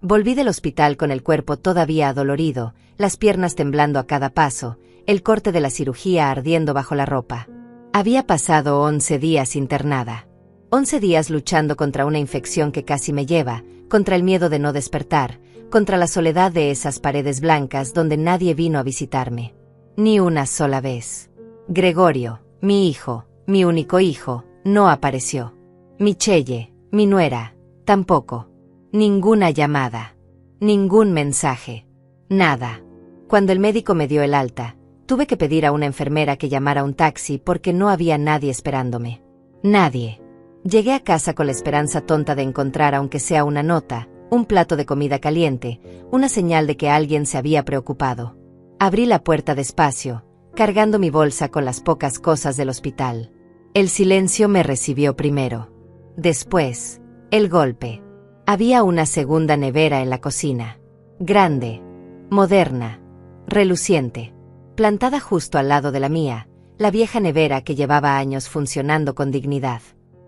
Volví del hospital con el cuerpo todavía adolorido, las piernas temblando a cada paso, el corte de la cirugía ardiendo bajo la ropa. Había pasado 11 días internada. 11 días luchando contra una infección que casi me lleva, contra el miedo de no despertar, contra la soledad de esas paredes blancas donde nadie vino a visitarme. Ni una sola vez. Gregorio, mi hijo, mi único hijo, no apareció. Michelle, mi nuera, tampoco. Ninguna llamada. Ningún mensaje. Nada. Cuando el médico me dio el alta, tuve que pedir a una enfermera que llamara un taxi porque no había nadie esperándome. Nadie. Llegué a casa con la esperanza tonta de encontrar aunque sea una nota, un plato de comida caliente, una señal de que alguien se había preocupado. Abrí la puerta despacio, cargando mi bolsa con las pocas cosas del hospital. El silencio me recibió primero. Después, el golpe. Había una segunda nevera en la cocina. Grande, moderna, reluciente. Plantada justo al lado de la mía, la vieja nevera que llevaba años funcionando con dignidad.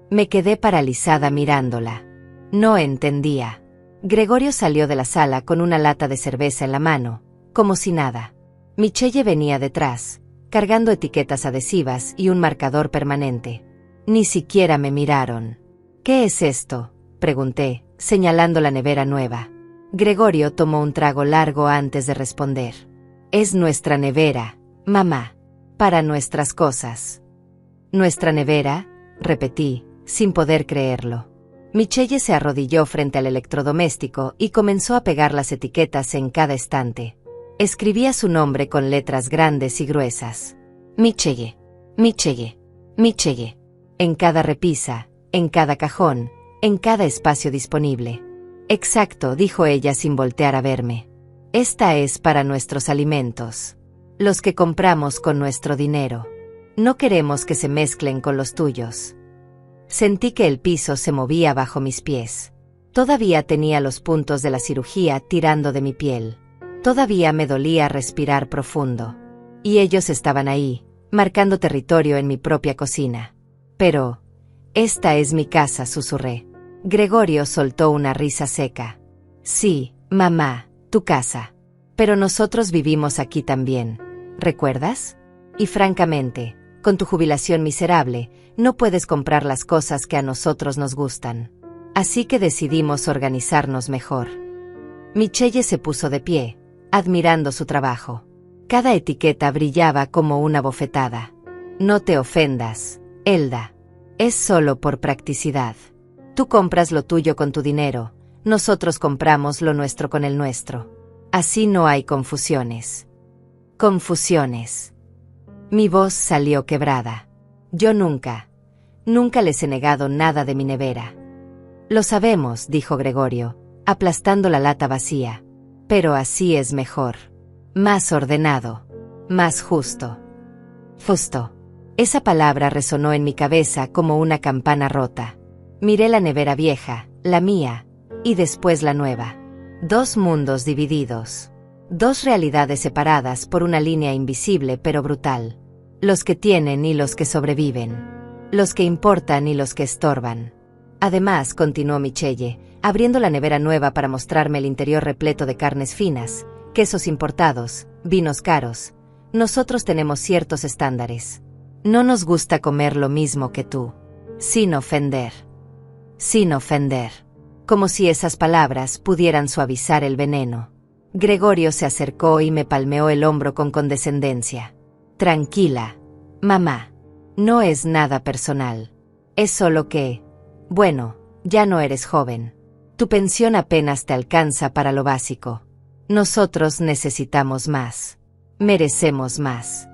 Me quedé paralizada mirándola. No entendía. Gregorio salió de la sala con una lata de cerveza en la mano, como si nada. Michelle venía detrás, cargando etiquetas adhesivas y un marcador permanente. Ni siquiera me miraron. ¿Qué es esto?, pregunté, señalando la nevera nueva. Gregorio tomó un trago largo antes de responder. Es nuestra nevera, mamá, para nuestras cosas. ¿Nuestra nevera?, repetí, sin poder creerlo. Michelle se arrodilló frente al electrodoméstico y comenzó a pegar las etiquetas en cada estante. Escribía su nombre con letras grandes y gruesas. Michelle, Michelle, Michelle. En cada repisa, en cada cajón, en cada espacio disponible. Exacto, dijo ella sin voltear a verme. Esta es para nuestros alimentos. Los que compramos con nuestro dinero. No queremos que se mezclen con los tuyos. Sentí que el piso se movía bajo mis pies. Todavía tenía los puntos de la cirugía tirando de mi piel. Todavía me dolía respirar profundo. Y ellos estaban ahí, marcando territorio en mi propia cocina. Pero, esta es mi casa, susurré. Gregorio soltó una risa seca. Sí, mamá, tu casa. Pero nosotros vivimos aquí también. ¿Recuerdas? Y francamente, con tu jubilación miserable, no puedes comprar las cosas que a nosotros nos gustan. Así que decidimos organizarnos mejor. Michelle se puso de pie, admirando su trabajo. Cada etiqueta brillaba como una bofetada. No te ofendas, Elda. Es solo por practicidad. Tú compras lo tuyo con tu dinero, nosotros compramos lo nuestro con el nuestro. Así no hay confusiones. Confusiones. Mi voz salió quebrada. Yo nunca les he negado nada de mi nevera. Lo sabemos, dijo Gregorio, aplastando la lata vacía. Pero así es mejor. Más ordenado. Más justo. Justo. Esa palabra resonó en mi cabeza como una campana rota. Miré la nevera vieja, la mía, y después la nueva. Dos mundos divididos. Dos realidades separadas por una línea invisible pero brutal. Los que tienen y los que sobreviven. Los que importan y los que estorban. Además, continuó Michelle, abriendo la nevera nueva para mostrarme el interior repleto de carnes finas, quesos importados, vinos caros. Nosotros tenemos ciertos estándares. No nos gusta comer lo mismo que tú. Sin ofender. Sin ofender. Como si esas palabras pudieran suavizar el veneno. Gregorio se acercó y me palmeó el hombro con condescendencia. Tranquila, mamá. No es nada personal. Es solo que, bueno, ya no eres joven. Tu pensión apenas te alcanza para lo básico. Nosotros necesitamos más. Merecemos más.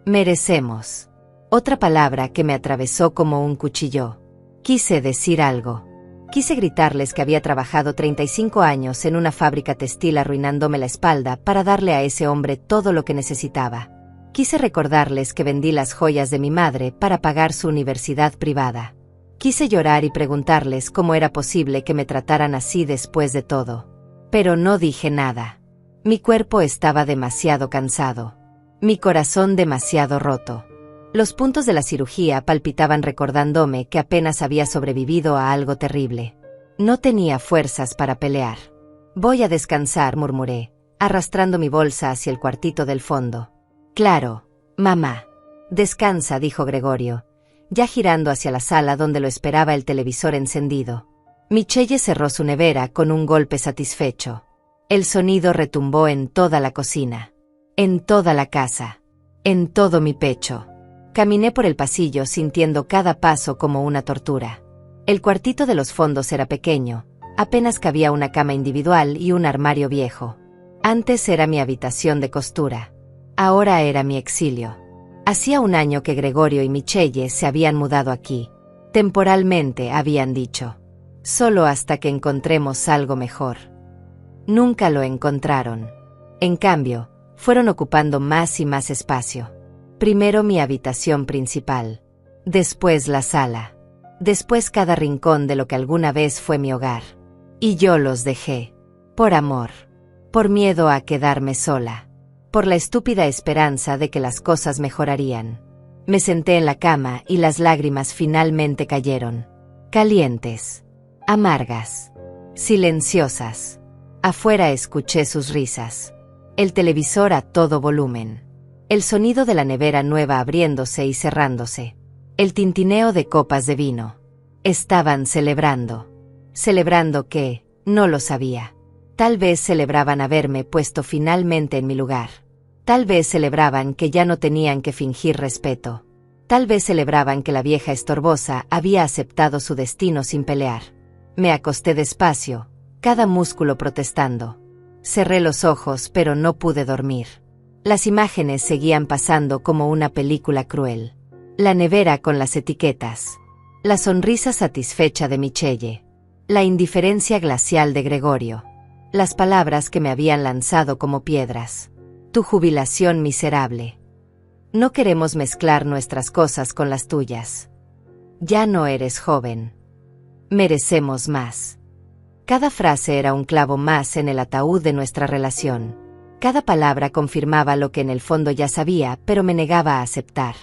Merecemos. Otra palabra que me atravesó como un cuchillo. Quise decir algo. Quise gritarles que había trabajado 35 años en una fábrica textil arruinándome la espalda para darle a ese hombre todo lo que necesitaba. Quise recordarles que vendí las joyas de mi madre para pagar su universidad privada. Quise llorar y preguntarles cómo era posible que me trataran así después de todo. Pero no dije nada. Mi cuerpo estaba demasiado cansado. Mi corazón demasiado roto. Los puntos de la cirugía palpitaban recordándome que apenas había sobrevivido a algo terrible. No tenía fuerzas para pelear. Voy a descansar, murmuré, arrastrando mi bolsa hacia el cuartito del fondo. Claro, mamá. Descansa, dijo Gregorio, ya girando hacia la sala donde lo esperaba el televisor encendido. Michelle cerró su nevera con un golpe satisfecho. El sonido retumbó en toda la cocina, en toda la casa, en todo mi pecho. Caminé por el pasillo sintiendo cada paso como una tortura. El cuartito de los fondos era pequeño, apenas cabía una cama individual y un armario viejo. Antes era mi habitación de costura. Ahora era mi exilio. Hacía un año que Gregorio y Michelle se habían mudado aquí. Temporalmente, habían dicho. Solo hasta que encontremos algo mejor. Nunca lo encontraron. En cambio, fueron ocupando más y más espacio. Primero mi habitación principal. Después la sala. Después cada rincón de lo que alguna vez fue mi hogar. Y yo los dejé. Por amor. Por miedo a quedarme sola. Por la estúpida esperanza de que las cosas mejorarían. Me senté en la cama y las lágrimas finalmente cayeron. Calientes. Amargas. Silenciosas. Afuera escuché sus risas. El televisor a todo volumen. El sonido de la nevera nueva abriéndose y cerrándose. El tintineo de copas de vino. Estaban celebrando. Celebrando que, no lo sabía. Tal vez celebraban haberme puesto finalmente en mi lugar. Tal vez celebraban que ya no tenían que fingir respeto. Tal vez celebraban que la vieja estorbosa había aceptado su destino sin pelear. Me acosté despacio, cada músculo protestando. Cerré los ojos pero no pude dormir. Las imágenes seguían pasando como una película cruel. La nevera con las etiquetas. La sonrisa satisfecha de Michelle. La indiferencia glacial de Gregorio. Las palabras que me habían lanzado como piedras. Tu jubilación miserable. No queremos mezclar nuestras cosas con las tuyas. Ya no eres joven. Merecemos más. Cada frase era un clavo más en el ataúd de nuestra relación. Cada palabra confirmaba lo que en el fondo ya sabía, pero me negaba a aceptar.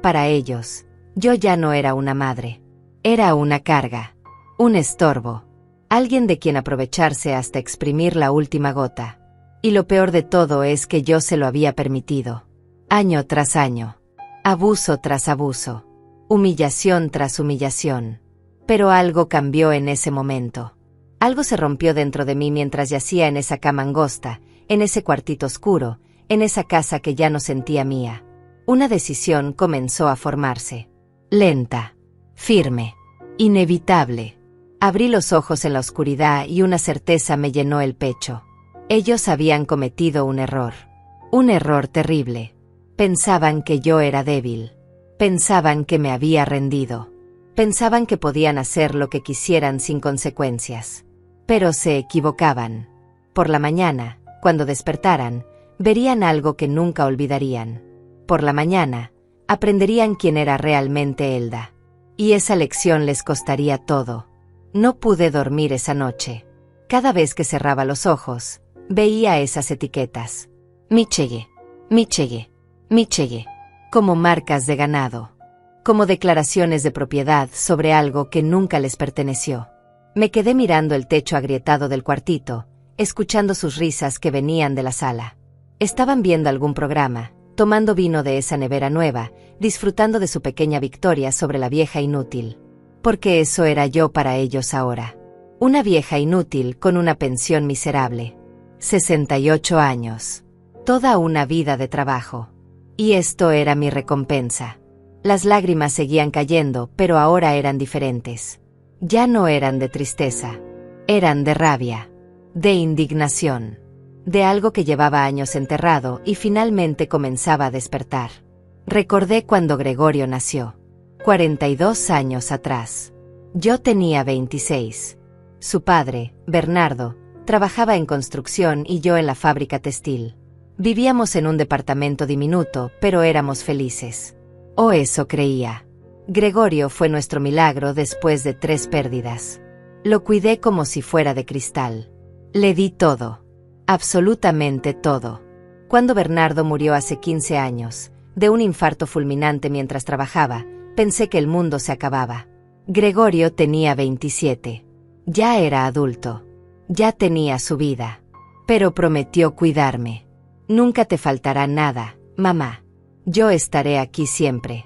Para ellos, yo ya no era una madre. Era una carga. Un estorbo. Alguien de quien aprovecharse hasta exprimir la última gota. Y lo peor de todo es que yo se lo había permitido. Año tras año. Abuso tras abuso. Humillación tras humillación. Pero algo cambió en ese momento. Algo se rompió dentro de mí mientras yacía en esa cama angosta, en ese cuartito oscuro, en esa casa que ya no sentía mía. Una decisión comenzó a formarse. Lenta. Firme. Inevitable. Abrí los ojos en la oscuridad y una certeza me llenó el pecho. Ellos habían cometido un error. Un error terrible. Pensaban que yo era débil. Pensaban que me había rendido. Pensaban que podían hacer lo que quisieran sin consecuencias. Pero se equivocaban. Por la mañana, cuando despertaran, verían algo que nunca olvidarían. Por la mañana, aprenderían quién era realmente Elda. Y esa lección les costaría todo. No pude dormir esa noche. Cada vez que cerraba los ojos, veía esas etiquetas. Michelle, Michelle, Michelle. Como marcas de ganado. Como declaraciones de propiedad sobre algo que nunca les perteneció. Me quedé mirando el techo agrietado del cuartito, escuchando sus risas que venían de la sala. Estaban viendo algún programa, tomando vino de esa nevera nueva, disfrutando de su pequeña victoria sobre la vieja inútil. Porque eso era yo para ellos ahora. Una vieja inútil con una pensión miserable. 68 años. Toda una vida de trabajo. Y esto era mi recompensa. Las lágrimas seguían cayendo, pero ahora eran diferentes. Ya no eran de tristeza. Eran de rabia. De indignación. De algo que llevaba años enterrado y finalmente comenzaba a despertar. Recordé cuando Gregorio nació. 42 años atrás. Yo tenía 26. Su padre, Bernardo, trabajaba en construcción y yo en la fábrica textil. Vivíamos en un departamento diminuto, pero éramos felices. O eso creía. Gregorio fue nuestro milagro después de 3 pérdidas. Lo cuidé como si fuera de cristal. Le di todo. Absolutamente todo. Cuando Bernardo murió hace 15 años, de un infarto fulminante mientras trabajaba, pensé que el mundo se acababa. Gregorio tenía 27. Ya era adulto. Ya tenía su vida. Pero prometió cuidarme. Nunca te faltará nada, mamá. Yo estaré aquí siempre.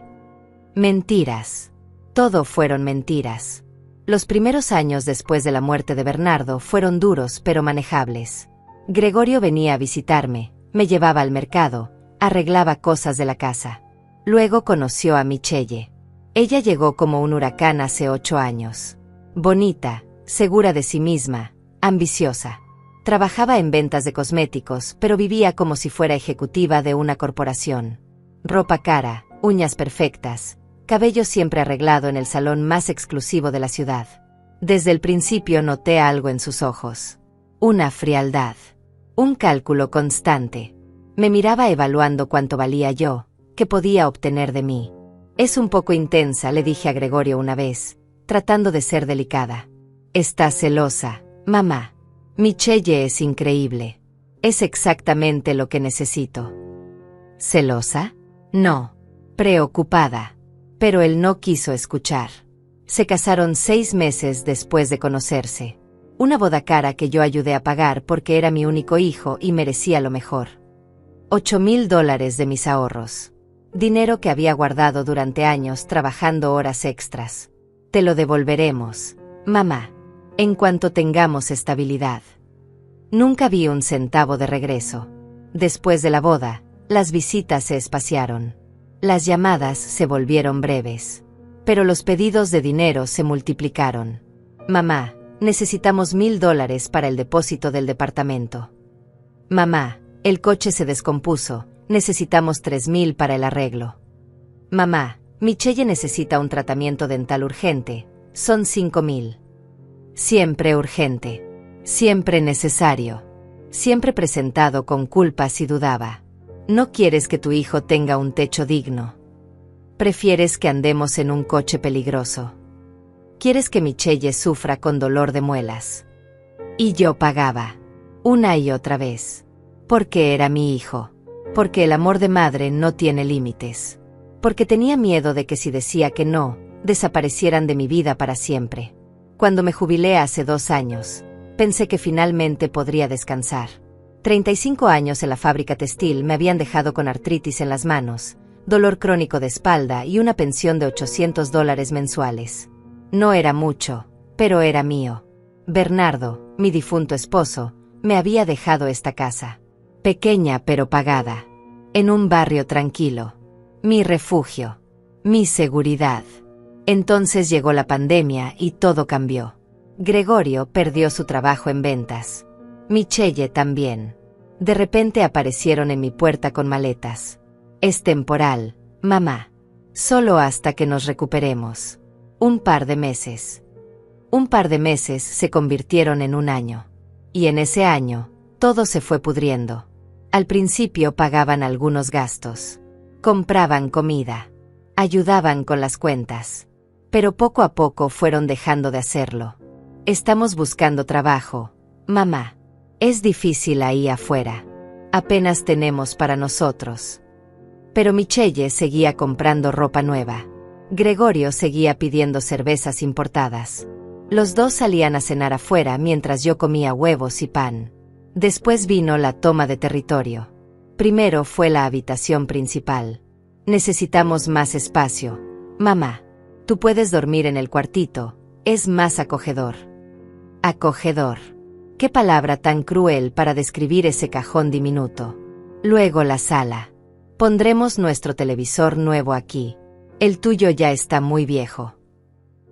Mentiras. Todo fueron mentiras. Los primeros años después de la muerte de Bernardo fueron duros pero manejables. Gregorio venía a visitarme, me llevaba al mercado, arreglaba cosas de la casa. Luego conoció a Michelle. Ella llegó como un huracán hace 8 años. Bonita, segura de sí misma, ambiciosa. Trabajaba en ventas de cosméticos, pero vivía como si fuera ejecutiva de una corporación. Ropa cara, uñas perfectas, cabello siempre arreglado en el salón más exclusivo de la ciudad. Desde el principio noté algo en sus ojos. Una frialdad. Un cálculo constante. Me miraba evaluando cuánto valía yo, qué podía obtener de mí. Es un poco intensa, le dije a Gregorio una vez, tratando de ser delicada. Está celosa, mamá. Michelle es increíble. Es exactamente lo que necesito. ¿Celosa? No. Preocupada. Pero él no quiso escuchar. Se casaron 6 meses después de conocerse. Una boda cara que yo ayudé a pagar porque era mi único hijo y merecía lo mejor. $8,000 de mis ahorros. Dinero que había guardado durante años trabajando horas extras. Te lo devolveremos, mamá, en cuanto tengamos estabilidad. Nunca vi un centavo de regreso. Después de la boda, las visitas se espaciaron. Las llamadas se volvieron breves. Pero los pedidos de dinero se multiplicaron. Mamá, necesitamos $1,000 para el depósito del departamento. Mamá, el coche se descompuso, necesitamos $3,000 para el arreglo. Mamá, Michelle necesita un tratamiento dental urgente, son $5,000. Siempre urgente. Siempre necesario. Siempre presentado con culpas y dudaba. No quieres que tu hijo tenga un techo digno. Prefieres que andemos en un coche peligroso. Quieres que Michelle sufra con dolor de muelas. Y yo pagaba. Una y otra vez. Porque era mi hijo. Porque el amor de madre no tiene límites. Porque tenía miedo de que si decía que no, desaparecieran de mi vida para siempre. Cuando me jubilé hace 2 años, pensé que finalmente podría descansar. 35 años en la fábrica textil me habían dejado con artritis en las manos, dolor crónico de espalda y una pensión de $800 mensuales. No era mucho, pero era mío. Bernardo, mi difunto esposo, me había dejado esta casa. Pequeña pero pagada. En un barrio tranquilo. Mi refugio. Mi seguridad. Entonces llegó la pandemia y todo cambió. Gregorio perdió su trabajo en ventas. Michelle también. De repente aparecieron en mi puerta con maletas. Es temporal, mamá. Solo hasta que nos recuperemos. Un par de meses. Un par de meses se convirtieron en un año. Y en ese año, todo se fue pudriendo. Al principio pagaban algunos gastos. Compraban comida. Ayudaban con las cuentas. Pero poco a poco fueron dejando de hacerlo. Estamos buscando trabajo, mamá. Es difícil ahí afuera. Apenas tenemos para nosotros. Pero Michelle seguía comprando ropa nueva. Gregorio seguía pidiendo cervezas importadas. Los dos salían a cenar afuera mientras yo comía huevos y pan. Después vino la toma de territorio. Primero fue la habitación principal. Necesitamos más espacio. Mamá, tú puedes dormir en el cuartito, es más acogedor. Acogedor. Qué palabra tan cruel para describir ese cajón diminuto. Luego la sala. Pondremos nuestro televisor nuevo aquí. El tuyo ya está muy viejo.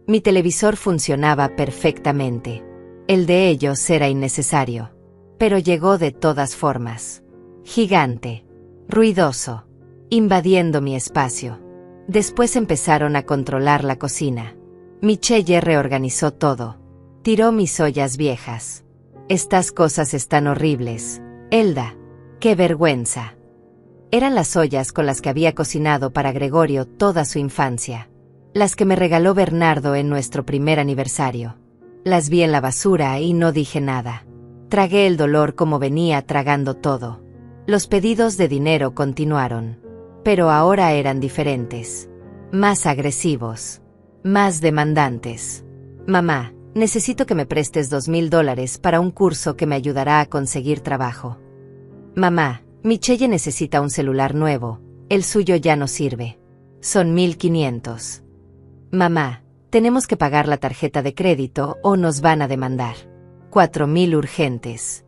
Mi televisor funcionaba perfectamente. El de ellos era innecesario. Pero llegó de todas formas. Gigante. Ruidoso. Invadiendo mi espacio. Después empezaron a controlar la cocina. Michelle reorganizó todo. Tiró mis ollas viejas. Estas cosas están horribles, Elda. ¡Qué vergüenza! Eran las ollas con las que había cocinado para Gregorio toda su infancia. Las que me regaló Bernardo en nuestro primer aniversario. Las vi en la basura y no dije nada. Tragué el dolor como venía tragando todo. Los pedidos de dinero continuaron. Pero ahora eran diferentes. Más agresivos. Más demandantes. Mamá, necesito que me prestes $2,000 para un curso que me ayudará a conseguir trabajo. Mamá, Michelle necesita un celular nuevo, el suyo ya no sirve. Son 1,500. Mamá, tenemos que pagar la tarjeta de crédito o nos van a demandar. 4,000 urgentes.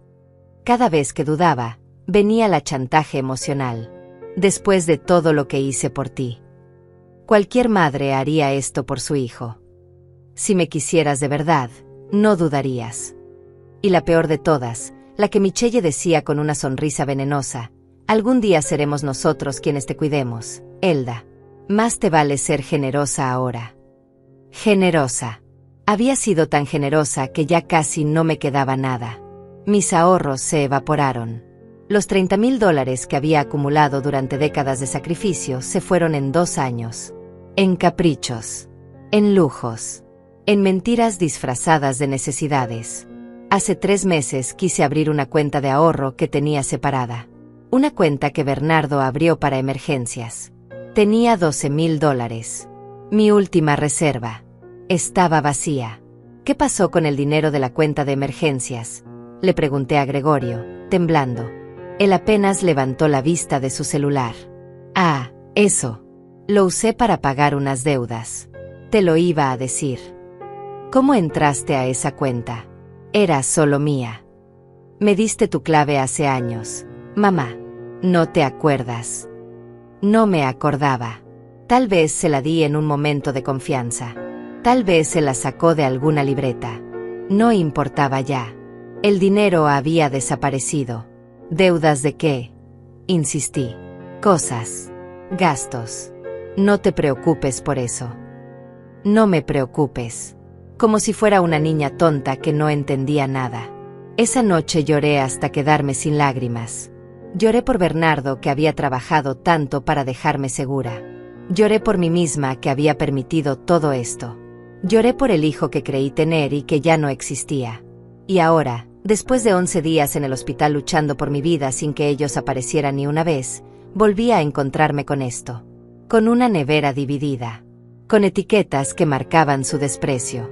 Cada vez que dudaba, venía la chantaje emocional. Después de todo lo que hice por ti. Cualquier madre haría esto por su hijo. Si me quisieras de verdad, no dudarías. Y la peor de todas, la que Michelle decía con una sonrisa venenosa, algún día seremos nosotros quienes te cuidemos, Elda. Más te vale ser generosa ahora. Generosa. Había sido tan generosa que ya casi no me quedaba nada. Mis ahorros se evaporaron. Los $30,000 que había acumulado durante décadas de sacrificio se fueron en 2 años. En caprichos. En lujos. En mentiras disfrazadas de necesidades. Hace 3 meses quise abrir una cuenta de ahorro que tenía separada. Una cuenta que Bernardo abrió para emergencias. Tenía $12,000. Mi última reserva. Estaba vacía. ¿Qué pasó con el dinero de la cuenta de emergencias? Le pregunté a Gregorio, temblando. Él apenas levantó la vista de su celular. Ah, eso. Lo usé para pagar unas deudas. Te lo iba a decir. ¿Cómo entraste a esa cuenta? Era solo mía. Me diste tu clave hace años. Mamá, ¿no te acuerdas? No me acordaba. Tal vez se la di en un momento de confianza. Tal vez se la sacó de alguna libreta. No importaba ya. El dinero había desaparecido. ¿Deudas de qué? Insistí. Cosas. Gastos. No te preocupes por eso. No me preocupes. Como si fuera una niña tonta que no entendía nada. Esa noche lloré hasta quedarme sin lágrimas. Lloré por Bernardo, que había trabajado tanto para dejarme segura. Lloré por mí misma, que había permitido todo esto. Lloré por el hijo que creí tener y que ya no existía. Y ahora, después de 11 días en el hospital luchando por mi vida sin que ellos aparecieran ni una vez, volví a encontrarme con esto. Con una nevera dividida. Con etiquetas que marcaban su desprecio.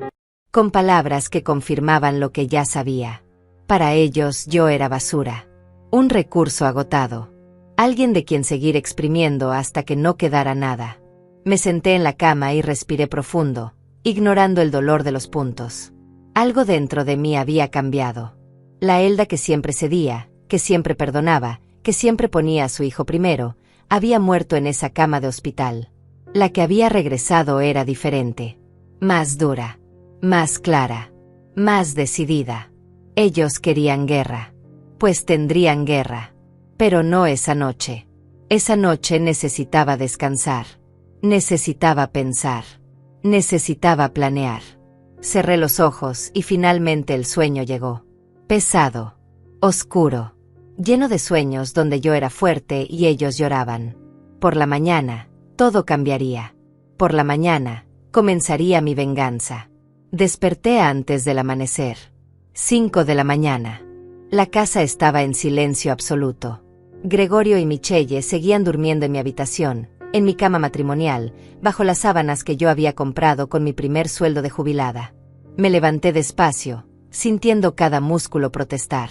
Con palabras que confirmaban lo que ya sabía. Para ellos yo era basura. Un recurso agotado. Alguien de quien seguir exprimiendo hasta que no quedara nada. Me senté en la cama y respiré profundo, ignorando el dolor de los puntos. Algo dentro de mí había cambiado. La Elda que siempre cedía, que siempre perdonaba, que siempre ponía a su hijo primero, había muerto en esa cama de hospital. La que había regresado era diferente. Más dura. Más clara. Más decidida. Ellos querían guerra. Pues tendrían guerra. Pero no esa noche. Esa noche necesitaba descansar. Necesitaba pensar. Necesitaba planear. Cerré los ojos y finalmente el sueño llegó. Pesado. Oscuro. Lleno de sueños donde yo era fuerte y ellos lloraban. Por la mañana, todo cambiaría. Por la mañana, comenzaría mi venganza. Desperté antes del amanecer. 5 de la mañana. La casa estaba en silencio absoluto. Gregorio y Michelle seguían durmiendo en mi habitación, en mi cama matrimonial, bajo las sábanas que yo había comprado con mi primer sueldo de jubilada. Me levanté despacio, sintiendo cada músculo protestar.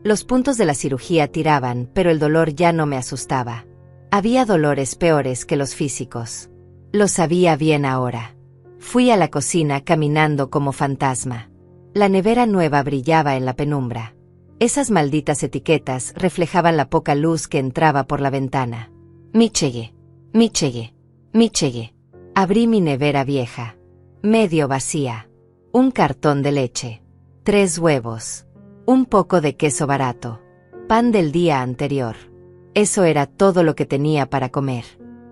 Los puntos de la cirugía tiraban, pero el dolor ya no me asustaba. Había dolores peores que los físicos. Lo sabía bien ahora. Fui a la cocina caminando como fantasma. La nevera nueva brillaba en la penumbra. Esas malditas etiquetas reflejaban la poca luz que entraba por la ventana. Michelle. Michelle. Michelle. Abrí mi nevera vieja. Medio vacía. Un cartón de leche. 3 huevos. Un poco de queso barato. Pan del día anterior. Eso era todo lo que tenía para comer.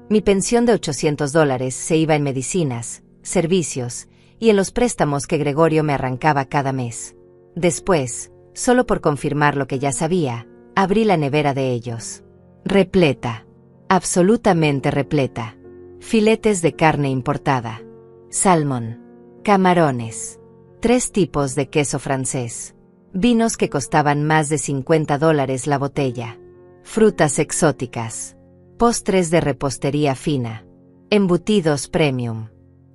Mi pensión de $800 se iba en medicinas, servicios y en los préstamos que Gregorio me arrancaba cada mes. Después, solo por confirmar lo que ya sabía, abrí la nevera de ellos. Repleta. Absolutamente repleta. Filetes de carne importada. Salmón. Camarones. 3 tipos de queso francés. Vinos que costaban más de $50 la botella. Frutas exóticas. Postres de repostería fina. Embutidos premium.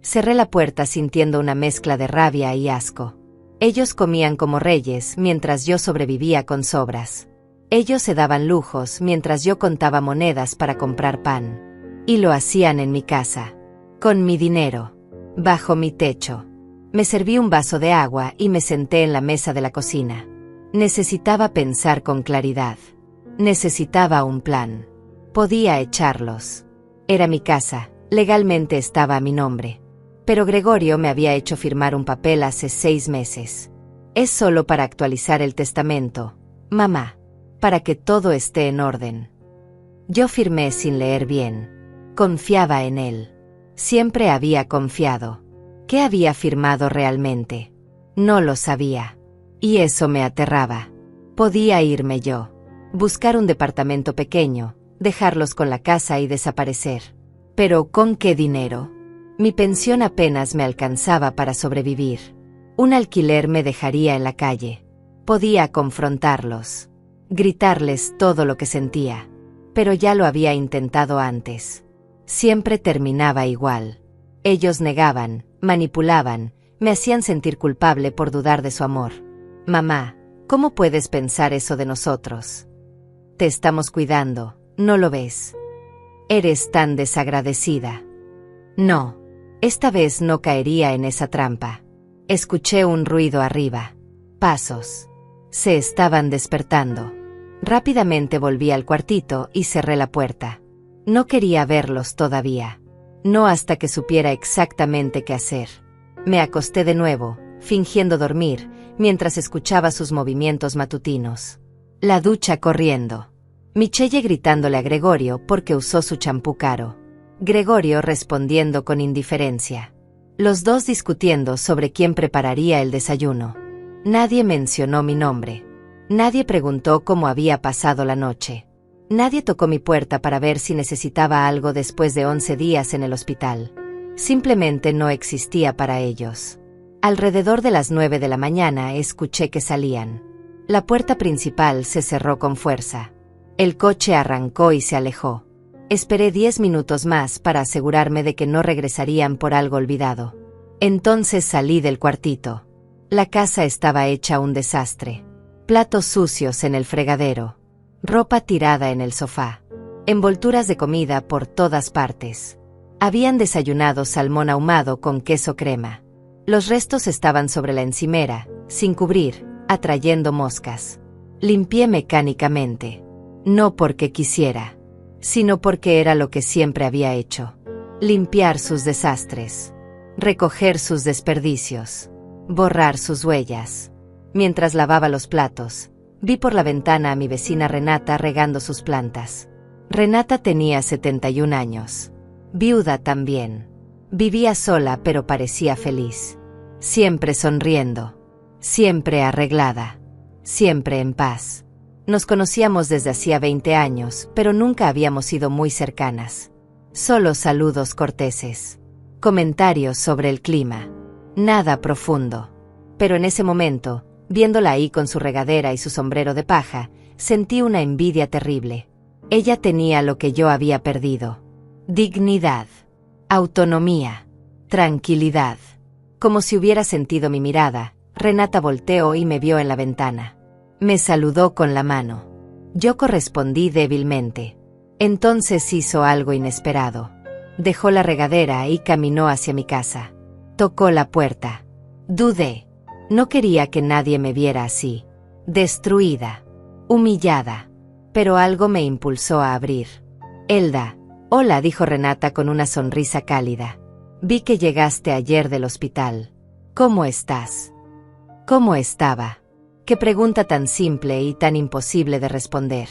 Cerré la puerta sintiendo una mezcla de rabia y asco. Ellos comían como reyes mientras yo sobrevivía con sobras. Ellos se daban lujos mientras yo contaba monedas para comprar pan. Y lo hacían en mi casa. Con mi dinero. Bajo mi techo. Me serví un vaso de agua y me senté en la mesa de la cocina. Necesitaba pensar con claridad. Necesitaba un plan. Podía echarlos. Era mi casa, legalmente estaba a mi nombre. Pero Gregorio me había hecho firmar un papel hace 6 meses. Es solo para actualizar el testamento, mamá, para que todo esté en orden. Yo firmé sin leer bien. Confiaba en él. Siempre había confiado. ¿Qué había firmado realmente? No lo sabía. Y eso me aterraba. Podía irme yo. Buscar un departamento pequeño, dejarlos con la casa y desaparecer. Pero ¿con qué dinero? Mi pensión apenas me alcanzaba para sobrevivir. Un alquiler me dejaría en la calle. Podía confrontarlos. Gritarles todo lo que sentía. Pero ya lo había intentado antes. Siempre terminaba igual. Ellos negaban, manipulaban, me hacían sentir culpable por dudar de su amor. Mamá, ¿cómo puedes pensar eso de nosotros? Te estamos cuidando, ¿no lo ves? Eres tan desagradecida. No, esta vez no caería en esa trampa. Escuché un ruido arriba. Pasos. Se estaban despertando. Rápidamente volví al cuartito y cerré la puerta. No quería verlos todavía. No hasta que supiera exactamente qué hacer. Me acosté de nuevo, fingiendo dormir, mientras escuchaba sus movimientos matutinos. La ducha corriendo. Michelle gritándole a Gregorio porque usó su champú caro. Gregorio respondiendo con indiferencia. Los dos discutiendo sobre quién prepararía el desayuno. Nadie mencionó mi nombre. Nadie preguntó cómo había pasado la noche. Nadie tocó mi puerta para ver si necesitaba algo después de 11 días en el hospital. Simplemente no existía para ellos. Alrededor de las 9 de la mañana escuché que salían. La puerta principal se cerró con fuerza. El coche arrancó y se alejó. Esperé 10 minutos más para asegurarme de que no regresarían por algo olvidado. Entonces salí del cuartito. La casa estaba hecha un desastre. Platos sucios en el fregadero. Ropa tirada en el sofá. Envolturas de comida por todas partes. Habían desayunado salmón ahumado con queso crema. Los restos estaban sobre la encimera, sin cubrir, atrayendo moscas. Limpié mecánicamente. No porque quisiera, sino porque era lo que siempre había hecho. Limpiar sus desastres. Recoger sus desperdicios. Borrar sus huellas. Mientras lavaba los platos, vi por la ventana a mi vecina Renata regando sus plantas. Renata tenía 71 años. Viuda también. Vivía sola pero parecía feliz. Siempre sonriendo. Siempre arreglada. Siempre en paz. Nos conocíamos desde hacía 20 años, pero nunca habíamos sido muy cercanas. Solo saludos corteses. Comentarios sobre el clima. Nada profundo. Pero en ese momento, viéndola ahí con su regadera y su sombrero de paja, sentí una envidia terrible. Ella tenía lo que yo había perdido. Dignidad. Autonomía. Tranquilidad. Como si hubiera sentido mi mirada, Renata volteó y me vio en la ventana. Me saludó con la mano. Yo correspondí débilmente. Entonces hizo algo inesperado. Dejó la regadera y caminó hacia mi casa. Tocó la puerta. Dudé. No quería que nadie me viera así. Destruida. Humillada. Pero algo me impulsó a abrir. Elda. Hola, dijo Renata con una sonrisa cálida. Vi que llegaste ayer del hospital. ¿Cómo estás? ¿Cómo estaba? Qué pregunta tan simple y tan imposible de responder.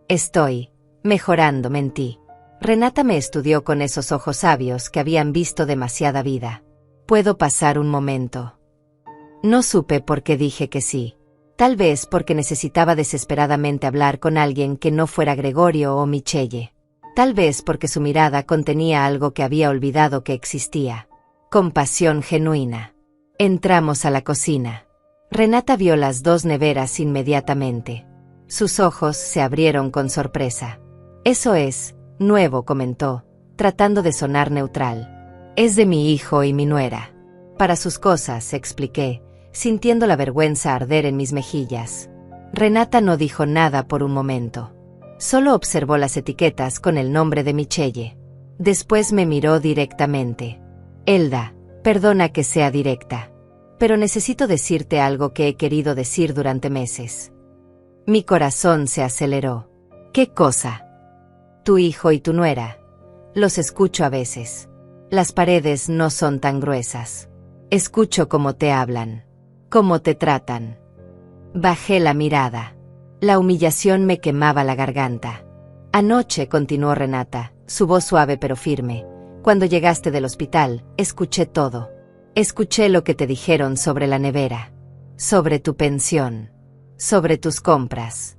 Estoy mejorando, mentí. Renata me estudió con esos ojos sabios que habían visto demasiada vida. ¿Puedo pasar un momento? No supe por qué dije que sí. Tal vez porque necesitaba desesperadamente hablar con alguien que no fuera Gregorio o Michelle. Tal vez porque su mirada contenía algo que había olvidado que existía. Compasión genuina. Entramos a la cocina. Renata vio las 2 neveras inmediatamente. Sus ojos se abrieron con sorpresa. Eso es nuevo, comentó, tratando de sonar neutral. Es de mi hijo y mi nuera. Para sus cosas, expliqué, sintiendo la vergüenza arder en mis mejillas. Renata no dijo nada por un momento. Solo observó las etiquetas con el nombre de Michelle. Después me miró directamente. Elda, perdona que sea directa, pero necesito decirte algo que he querido decir durante meses. Mi corazón se aceleró. ¿Qué cosa? Tu hijo y tu nuera. Los escucho a veces. Las paredes no son tan gruesas. Escucho cómo te hablan, cómo te tratan. Bajé la mirada. La humillación me quemaba la garganta. Anoche, continuó Renata, su voz suave pero firme, cuando llegaste del hospital, escuché todo. Escuché lo que te dijeron sobre la nevera, sobre tu pensión, sobre tus compras.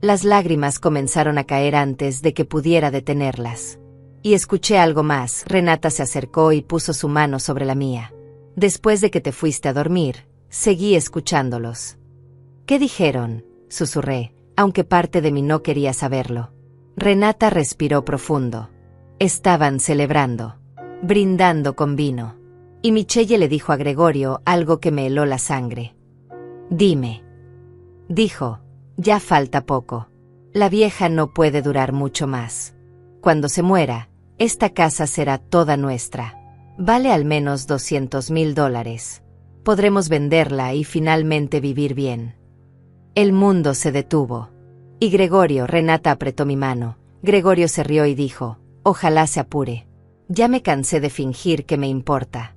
Las lágrimas comenzaron a caer antes de que pudiera detenerlas. Y escuché algo más. Renata se acercó y puso su mano sobre la mía. Después de que te fuiste a dormir, seguí escuchándolos. ¿Qué dijeron?, susurré, aunque parte de mí no quería saberlo. Renata respiró profundo. Estaban celebrando, brindando con vino. Y Michelle le dijo a Gregorio algo que me heló la sangre. Dime. Dijo, ya falta poco. La vieja no puede durar mucho más. Cuando se muera, esta casa será toda nuestra. Vale al menos $200,000. Podremos venderla y finalmente vivir bien. El mundo se detuvo. Y Gregorio, Renata apretó mi mano. Gregorio se rió y dijo, ojalá se apure. Ya me cansé de fingir que me importa.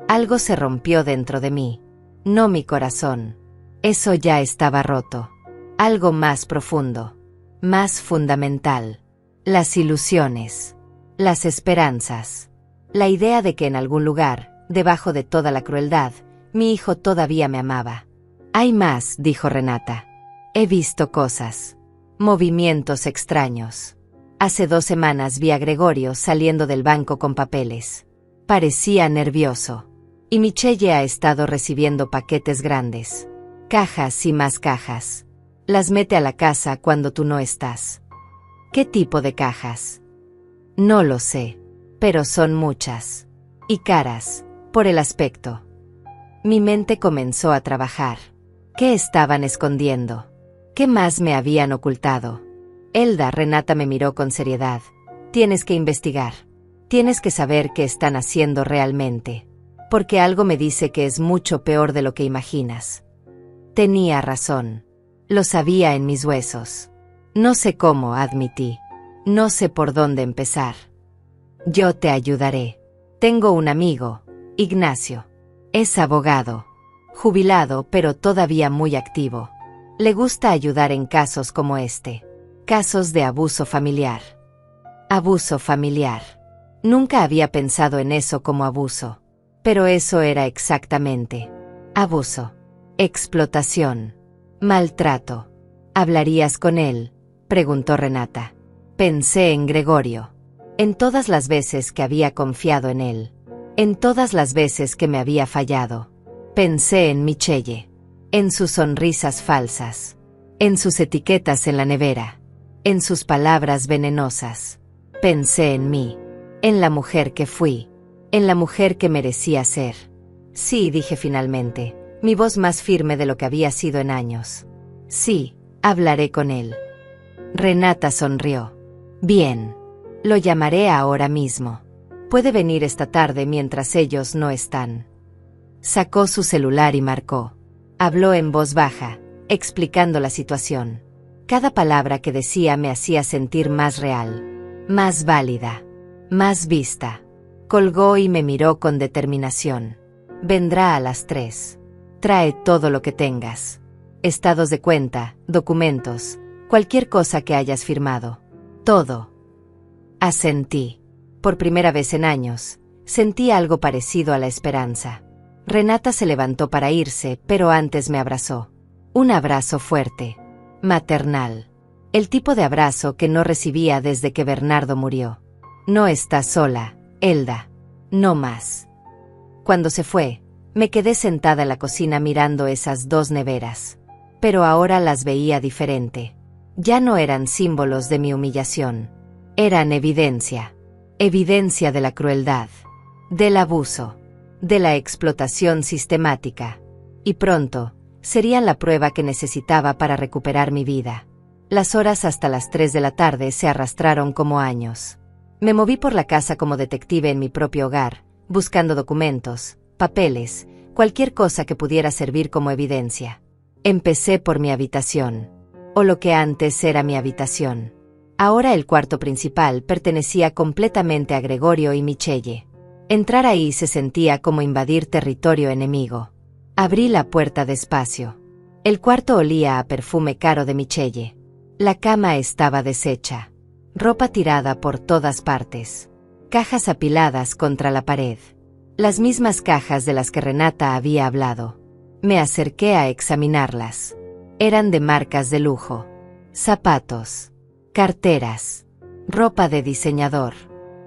Algo se rompió dentro de mí. No mi corazón. Eso ya estaba roto. Algo más profundo. Más fundamental. Las ilusiones. Las esperanzas. La idea de que en algún lugar, debajo de toda la crueldad, mi hijo todavía me amaba. Hay más, dijo Renata. He visto cosas. Movimientos extraños. Hace 2 semanas vi a Gregorio saliendo del banco con papeles. Parecía nervioso. Y Michelle ha estado recibiendo paquetes grandes. Cajas y más cajas. Las mete a la casa cuando tú no estás. ¿Qué tipo de cajas? No lo sé, pero son muchas. Y caras, por el aspecto. Mi mente comenzó a trabajar. ¿Qué estaban escondiendo? ¿Qué más me habían ocultado? Elda, Renata me miró con seriedad. Tienes que investigar. Tienes que saber qué están haciendo realmente. Porque algo me dice que es mucho peor de lo que imaginas. Tenía razón. Lo sabía en mis huesos. No sé cómo, admití. No sé por dónde empezar. Yo te ayudaré. Tengo un amigo, Ignacio. Es abogado. Jubilado pero todavía muy activo. Le gusta ayudar en casos como este. Casos de abuso familiar. Abuso familiar. Nunca había pensado en eso como abuso. Pero eso era exactamente. Abuso. Explotación. Maltrato. ¿Hablarías con él?, preguntó Renata. Pensé en Gregorio. En todas las veces que había confiado en él. En todas las veces que me había fallado. Pensé en Michelle. En sus sonrisas falsas. En sus etiquetas en la nevera. En sus palabras venenosas. Pensé en mí. En la mujer que fui. En la mujer que merecía ser. Sí, dije finalmente, mi voz más firme de lo que había sido en años. Sí, hablaré con él. Renata sonrió. Bien. Lo llamaré ahora mismo. Puede venir esta tarde mientras ellos no están. Sacó su celular y marcó. Habló en voz baja, explicando la situación. Cada palabra que decía me hacía sentir más real, más válida, más vista. Colgó y me miró con determinación. Vendrá a las 3. Trae todo lo que tengas. Estados de cuenta, documentos, cualquier cosa que hayas firmado. Todo. Asentí. Por primera vez en años, sentí algo parecido a la esperanza. Renata se levantó para irse, pero antes me abrazó. Un abrazo fuerte, maternal. El tipo de abrazo que no recibía desde que Bernardo murió. No estás sola, Elda. No más. Cuando se fue, me quedé sentada en la cocina mirando esas 2 neveras. Pero ahora las veía diferente. Ya no eran símbolos de mi humillación. Eran evidencia. Evidencia de la crueldad. del abuso, de la explotación sistemática. Y pronto, serían la prueba que necesitaba para recuperar mi vida. Las horas hasta las 3 de la tarde se arrastraron como años. Me moví por la casa como detective en mi propio hogar, buscando documentos, papeles, cualquier cosa que pudiera servir como evidencia. Empecé por mi habitación, o lo que antes era mi habitación. Ahora el cuarto principal pertenecía completamente a Gregorio y Michelle. Entrar ahí se sentía como invadir territorio enemigo. Abrí la puerta despacio. El cuarto olía a perfume caro de Michelle. La cama estaba deshecha. Ropa tirada por todas partes. Cajas apiladas contra la pared. Las mismas cajas de las que Renata había hablado. Me acerqué a examinarlas. Eran de marcas de lujo. Zapatos. Carteras. Ropa de diseñador.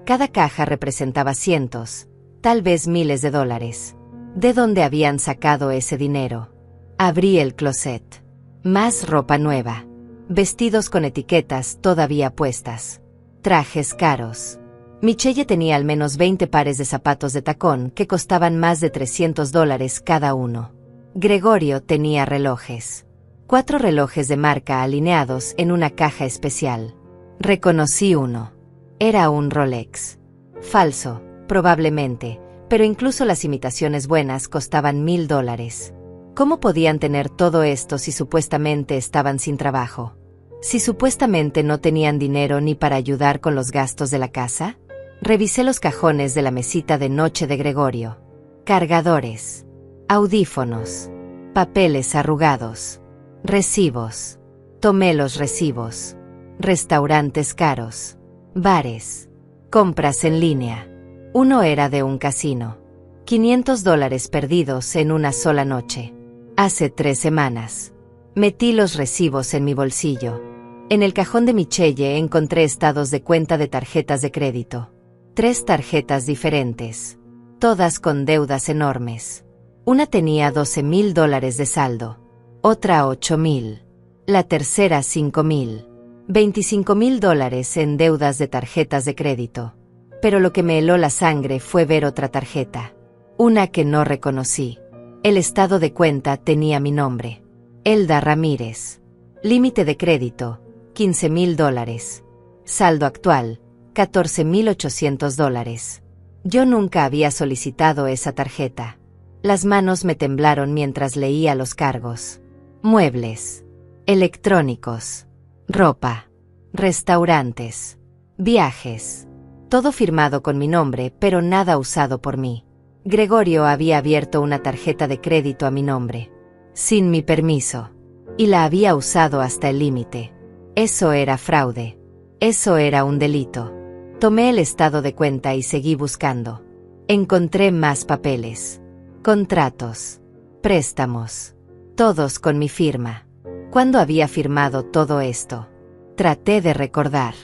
Cada caja representaba cientos, tal vez miles de dólares. ¿De dónde habían sacado ese dinero? Abrí el closet. Más ropa nueva. Vestidos con etiquetas todavía puestas. Trajes caros. Michelle tenía al menos 20 pares de zapatos de tacón que costaban más de $300 cada uno. Gregorio tenía relojes. 4 relojes de marca alineados en una caja especial. Reconocí uno. Era un Rolex. Falso, probablemente, pero incluso las imitaciones buenas costaban $1000. ¿Cómo podían tener todo esto si supuestamente estaban sin trabajo? ¿Si supuestamente no tenían dinero ni para ayudar con los gastos de la casa? Revisé los cajones de la mesita de noche de Gregorio. Cargadores. Audífonos. Papeles arrugados. Recibos. Tomé los recibos. Restaurantes caros. Bares. Compras en línea. Uno era de un casino. $500 perdidos en una sola noche. Hace 3 semanas. Metí los recibos en mi bolsillo. En el cajón de Michelle encontré estados de cuenta de tarjetas de crédito. 3 tarjetas diferentes. Todas con deudas enormes. Una tenía $12,000 de saldo. Otra $8,000. La tercera $5,000. $25,000 en deudas de tarjetas de crédito. Pero lo que me heló la sangre fue ver otra tarjeta. Una que no reconocí. El estado de cuenta tenía mi nombre. Elda Ramírez. Límite de crédito, $15,000. Saldo actual, $14,800. Yo nunca había solicitado esa tarjeta. Las manos me temblaron mientras leía los cargos. Muebles. Electrónicos. Ropa. Restaurantes. Viajes. Todo firmado con mi nombre, pero nada usado por mí. Gregorio había abierto una tarjeta de crédito a mi nombre, sin mi permiso, y la había usado hasta el límite. Eso era fraude. Eso era un delito. Tomé el estado de cuenta y seguí buscando. Encontré más papeles. Contratos. Préstamos. Todos con mi firma. ¿Cuándo había firmado todo esto? Traté de recordar.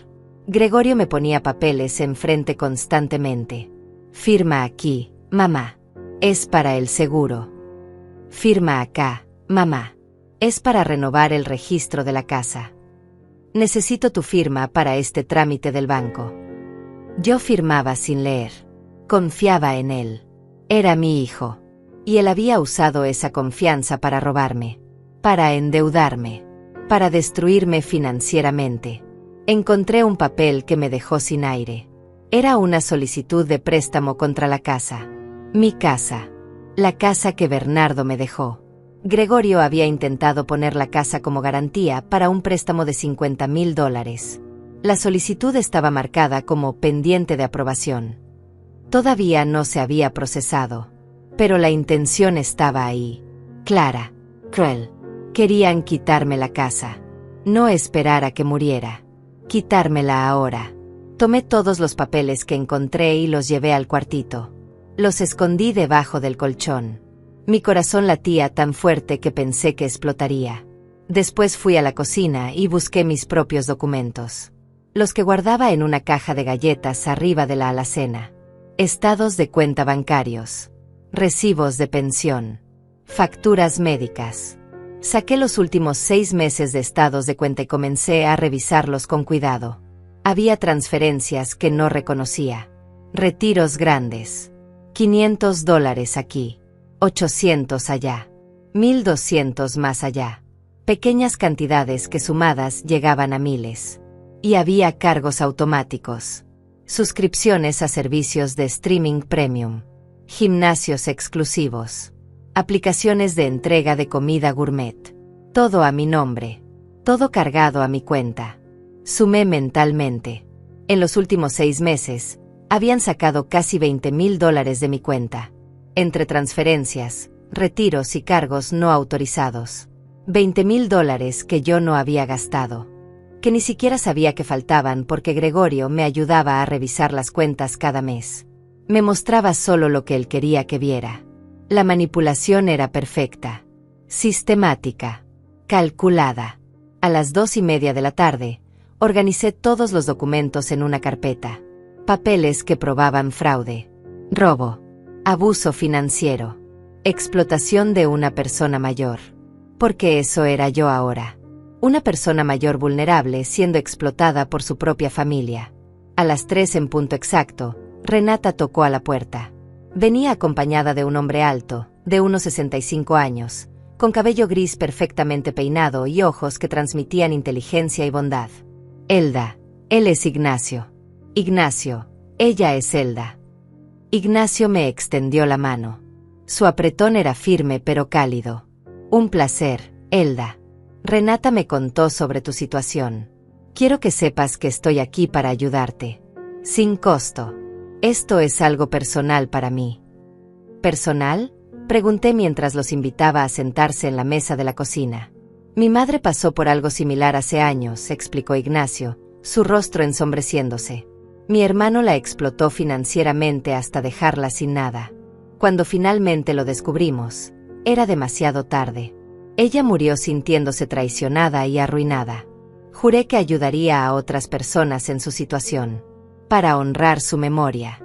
Gregorio me ponía papeles enfrente constantemente. Firma aquí, mamá. Es para el seguro. Firma acá, mamá. Es para renovar el registro de la casa. Necesito tu firma para este trámite del banco. Yo firmaba sin leer. Confiaba en él. Era mi hijo. Y él había usado esa confianza para robarme. Para endeudarme. Para destruirme financieramente. Encontré un papel que me dejó sin aire. Era una solicitud de préstamo contra la casa. Mi casa. La casa que Bernardo me dejó. Gregorio había intentado poner la casa como garantía para un préstamo de $50,000. La solicitud estaba marcada como pendiente de aprobación. Todavía no se había procesado. Pero la intención estaba ahí. Clara. Cruel. Querían quitarme la casa. No esperar a que muriera. Quitármela ahora. Tomé todos los papeles que encontré y los llevé al cuartito. Los escondí debajo del colchón. Mi corazón latía tan fuerte que pensé que explotaría. Después fui a la cocina y busqué mis propios documentos. Los que guardaba en una caja de galletas arriba de la alacena. Estados de cuenta bancarios. Recibos de pensión. Facturas médicas. Saqué los últimos 6 meses de estados de cuenta y comencé a revisarlos con cuidado. Había transferencias que no reconocía. Retiros grandes. $500 aquí, 800 allá, 1200 más allá. Pequeñas cantidades que sumadas llegaban a miles. Y había cargos automáticos. Suscripciones a servicios de streaming premium. Gimnasios exclusivos. Aplicaciones de entrega de comida gourmet. Todo a mi nombre. Todo cargado a mi cuenta. Sumé mentalmente. En los últimos 6 meses, habían sacado casi $20,000 de mi cuenta. Entre transferencias, retiros y cargos no autorizados. $20,000 que yo no había gastado. Que ni siquiera sabía que faltaban porque Gregorio me ayudaba a revisar las cuentas cada mes. Me mostraba solo lo que él quería que viera. La manipulación era perfecta. Sistemática. Calculada. A las 2:30 de la tarde, organicé todos los documentos en una carpeta. Papeles que probaban fraude, robo, abuso financiero, explotación de una persona mayor. Porque eso era yo ahora. Una persona mayor vulnerable siendo explotada por su propia familia. A las 3 en punto exacto, Renata tocó a la puerta. Venía acompañada de un hombre alto, de unos 65 años, con cabello gris perfectamente peinado y ojos que transmitían inteligencia y bondad. Elda, él es Ignacio. Ignacio, ella es Elda. Ignacio me extendió la mano. Su apretón era firme pero cálido. Un placer, Elda. Renata me contó sobre tu situación. Quiero que sepas que estoy aquí para ayudarte. Sin costo. Esto es algo personal para mí. ¿Personal? Pregunté mientras los invitaba a sentarse en la mesa de la cocina. Mi madre pasó por algo similar hace años, explicó Ignacio, su rostro ensombreciéndose. Mi hermano la explotó financieramente hasta dejarla sin nada. Cuando finalmente lo descubrimos, era demasiado tarde. Ella murió sintiéndose traicionada y arruinada. Juré que ayudaría a otras personas en su situación, para honrar su memoria.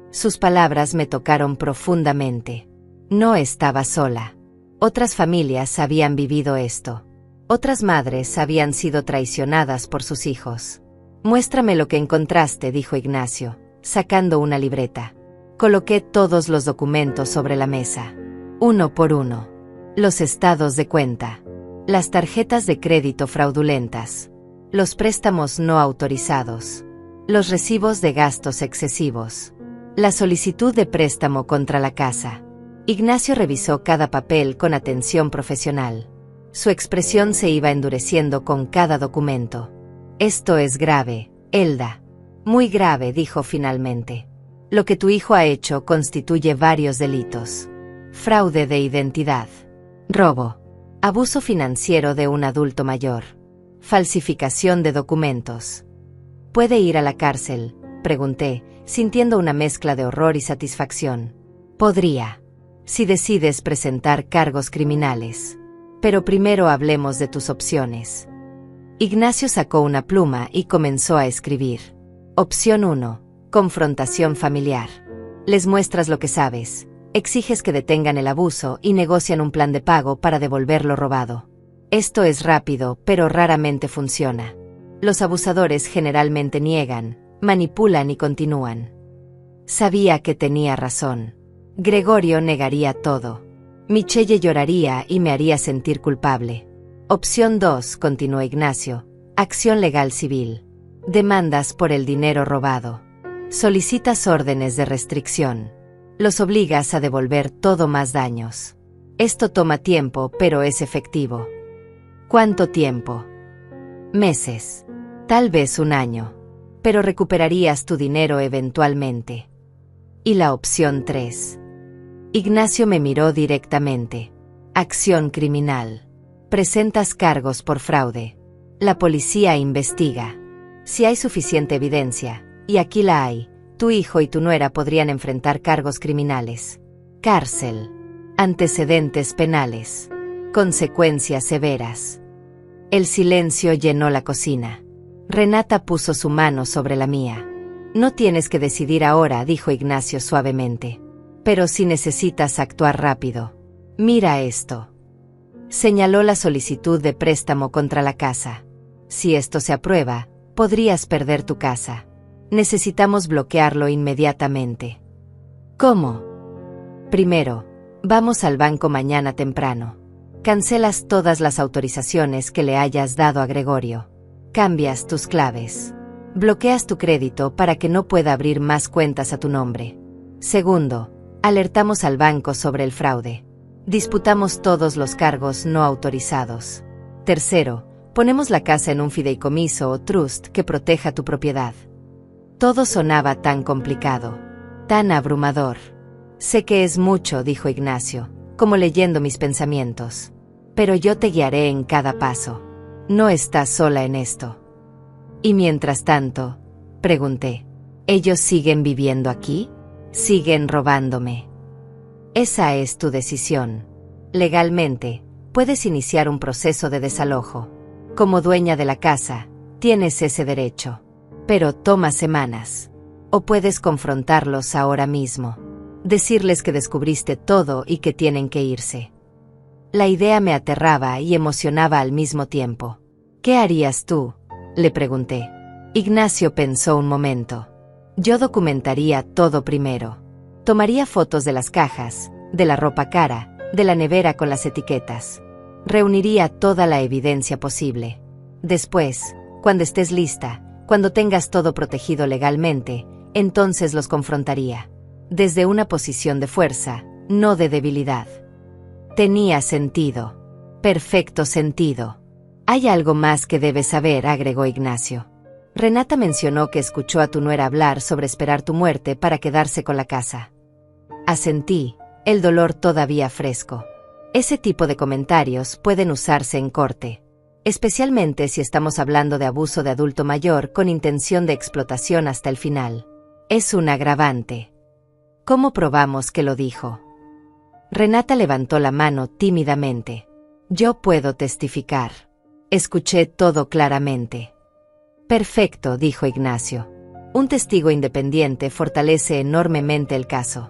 Sus palabras me tocaron profundamente. No estaba sola. Otras familias habían vivido esto. Otras madres habían sido traicionadas por sus hijos. Muéstrame lo que encontraste, dijo Ignacio, sacando una libreta. Coloqué todos los documentos sobre la mesa. Uno por uno. Los estados de cuenta. Las tarjetas de crédito fraudulentas. Los préstamos no autorizados. Los recibos de gastos excesivos. La solicitud de préstamo contra la casa. Ignacio revisó cada papel con atención profesional. Su expresión se iba endureciendo con cada documento. Esto es grave, Elda. Muy grave, dijo finalmente. Lo que tu hijo ha hecho constituye varios delitos. Fraude de identidad. Robo. Abuso financiero de un adulto mayor. Falsificación de documentos. ¿Puede ir a la cárcel?, pregunté, sintiendo una mezcla de horror y satisfacción. Podría. Si decides presentar cargos criminales. Pero primero hablemos de tus opciones. Ignacio sacó una pluma y comenzó a escribir. Opción 1. Confrontación familiar. Les muestras lo que sabes. Exiges que detengan el abuso y negocian un plan de pago para devolver lo robado. Esto es rápido, pero raramente funciona. Los abusadores generalmente niegan, manipulan y continúan. Sabía que tenía razón. Gregorio negaría todo. Michelle lloraría y me haría sentir culpable. Opción 2, continuó Ignacio. Acción legal civil. Demandas por el dinero robado. Solicitas órdenes de restricción. Los obligas a devolver todo más daños. Esto toma tiempo, pero es efectivo. ¿Cuánto tiempo? Meses. Tal vez un año. Pero recuperarías tu dinero eventualmente. Y la opción 3. Ignacio me miró directamente. Acción criminal. Presentas cargos por fraude. La policía investiga. Si hay suficiente evidencia, y aquí la hay, tu hijo y tu nuera podrían enfrentar cargos criminales. Cárcel. Antecedentes penales. Consecuencias severas. El silencio llenó la cocina. Renata puso su mano sobre la mía. No tienes que decidir ahora, dijo Ignacio suavemente. Pero si necesitas actuar rápido. Mira esto. Señaló la solicitud de préstamo contra la casa. Si esto se aprueba, podrías perder tu casa. Necesitamos bloquearlo inmediatamente. ¿Cómo? Primero, vamos al banco mañana temprano. Cancelas todas las autorizaciones que le hayas dado a Gregorio. Cambias tus claves. Bloqueas tu crédito para que no pueda abrir más cuentas a tu nombre. Segundo, alertamos al banco sobre el fraude. Disputamos todos los cargos no autorizados. Tercero, ponemos la casa en un fideicomiso o trust que proteja tu propiedad. Todo sonaba tan complicado, tan abrumador. Sé que es mucho, dijo Ignacio, como leyendo mis pensamientos. Pero yo te guiaré en cada paso. No estás sola en esto. Y mientras tanto, pregunté, ¿ellos siguen viviendo aquí? ¿Siguen robándome? Esa es tu decisión. Legalmente, puedes iniciar un proceso de desalojo. Como dueña de la casa, tienes ese derecho. Pero toma semanas. O puedes confrontarlos ahora mismo. Decirles que descubriste todo y que tienen que irse. La idea me aterraba y emocionaba al mismo tiempo. ¿Qué harías tú?, le pregunté. Ignacio pensó un momento. Yo documentaría todo primero. Tomaría fotos de las cajas, de la ropa cara, de la nevera con las etiquetas. Reuniría toda la evidencia posible. Después, cuando estés lista, cuando tengas todo protegido legalmente, entonces los confrontaría. Desde una posición de fuerza, no de debilidad. Tenía sentido. Perfecto sentido. Hay algo más que debes saber, agregó Ignacio. Renata mencionó que escuchó a tu nuera hablar sobre esperar tu muerte para quedarse con la casa. Asentí, el dolor todavía fresco. Ese tipo de comentarios pueden usarse en corte, especialmente si estamos hablando de abuso de adulto mayor con intención de explotación hasta el final. Es un agravante. ¿Cómo probamos que lo dijo? Renata levantó la mano tímidamente. Yo puedo testificar. Escuché todo claramente. Perfecto, dijo Ignacio. Un testigo independiente fortalece enormemente el caso.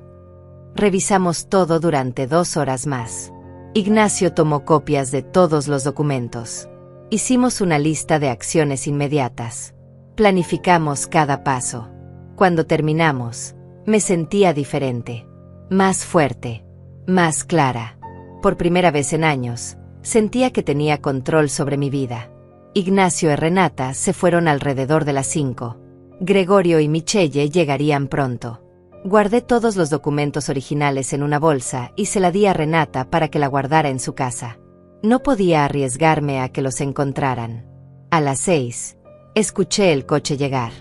Revisamos todo durante 2 horas más. Ignacio tomó copias de todos los documentos. Hicimos una lista de acciones inmediatas. Planificamos cada paso. Cuando terminamos, me sentía diferente. Más fuerte. Más clara. Por primera vez en años, sentía que tenía control sobre mi vida. Ignacio y Renata se fueron alrededor de las 5. Gregorio y Michelle llegarían pronto. Guardé todos los documentos originales en una bolsa y se la di a Renata para que la guardara en su casa. No podía arriesgarme a que los encontraran. A las 6, escuché el coche llegar.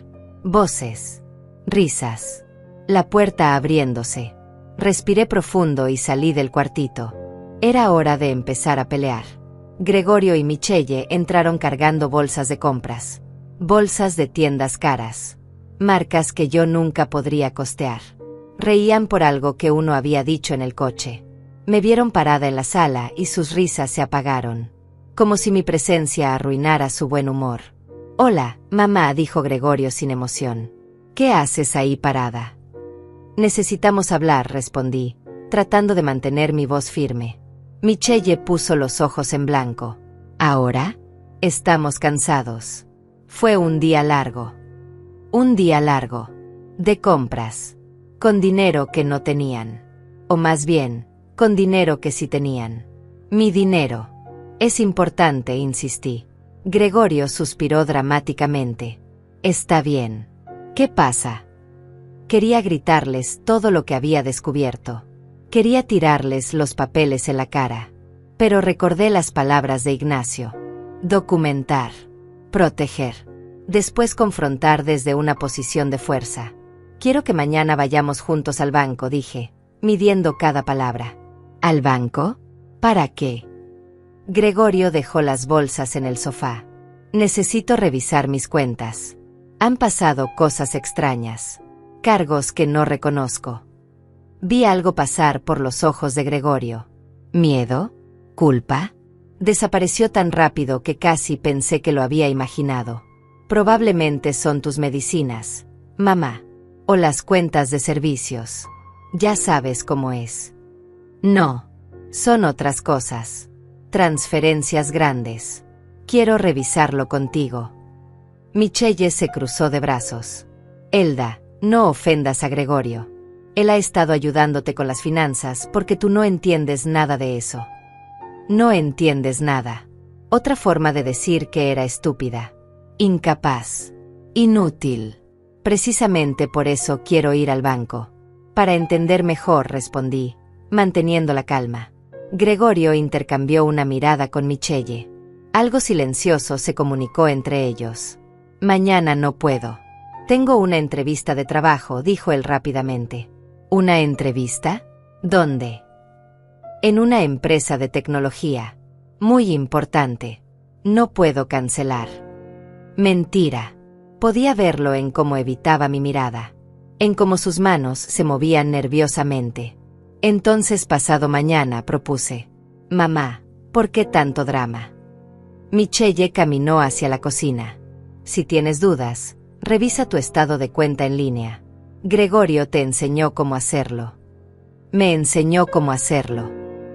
Voces. Risas. La puerta abriéndose. Respiré profundo y salí del cuartito. Era hora de empezar a pelear. Gregorio y Michelle entraron cargando bolsas de compras. Bolsas de tiendas caras. Marcas que yo nunca podría costear. Reían por algo que uno había dicho en el coche. Me vieron parada en la sala y sus risas se apagaron. Como si mi presencia arruinara su buen humor. Hola, mamá, dijo Gregorio sin emoción. ¿Qué haces ahí parada? Necesitamos hablar, respondí, tratando de mantener mi voz firme. Michelle puso los ojos en blanco. ¿Ahora? Estamos cansados. Fue un día largo. Un día largo. De compras. Con dinero que no tenían. O más bien, con dinero que sí tenían. Mi dinero. Es importante, insistí. Gregorio suspiró dramáticamente. Está bien. ¿Qué pasa? Quería gritarles todo lo que había descubierto. Quería tirarles los papeles en la cara. Pero recordé las palabras de Ignacio. Documentar. Proteger. Después confrontar desde una posición de fuerza. Quiero que mañana vayamos juntos al banco, dije, midiendo cada palabra. ¿Al banco? ¿Para qué? Gregorio dejó las bolsas en el sofá. Necesito revisar mis cuentas. Han pasado cosas extrañas. Cargos que no reconozco. Vi algo pasar por los ojos de Gregorio. ¿Miedo? ¿Culpa? Desapareció tan rápido que casi pensé que lo había imaginado. Probablemente son tus medicinas, mamá, o las cuentas de servicios. Ya sabes cómo es. No, son otras cosas. Transferencias grandes. Quiero revisarlo contigo. Michelle se cruzó de brazos. Elda, no ofendas a Gregorio. Él ha estado ayudándote con las finanzas porque tú no entiendes nada de eso. No entiendes nada. Otra forma de decir que era estúpida. Incapaz. Inútil. Precisamente por eso quiero ir al banco. Para entender mejor, respondí, manteniendo la calma. Gregorio intercambió una mirada con Michelle. Algo silencioso se comunicó entre ellos. Mañana no puedo. Tengo una entrevista de trabajo, dijo él rápidamente. ¿Una entrevista? ¿Dónde? En una empresa de tecnología. Muy importante. No puedo cancelar. Mentira. Podía verlo en cómo evitaba mi mirada, en cómo sus manos se movían nerviosamente. Entonces pasado mañana, propuse. Mamá, ¿por qué tanto drama? Michelle caminó hacia la cocina. Si tienes dudas, revisa tu estado de cuenta en línea. Gregorio te enseñó cómo hacerlo. Me enseñó cómo hacerlo,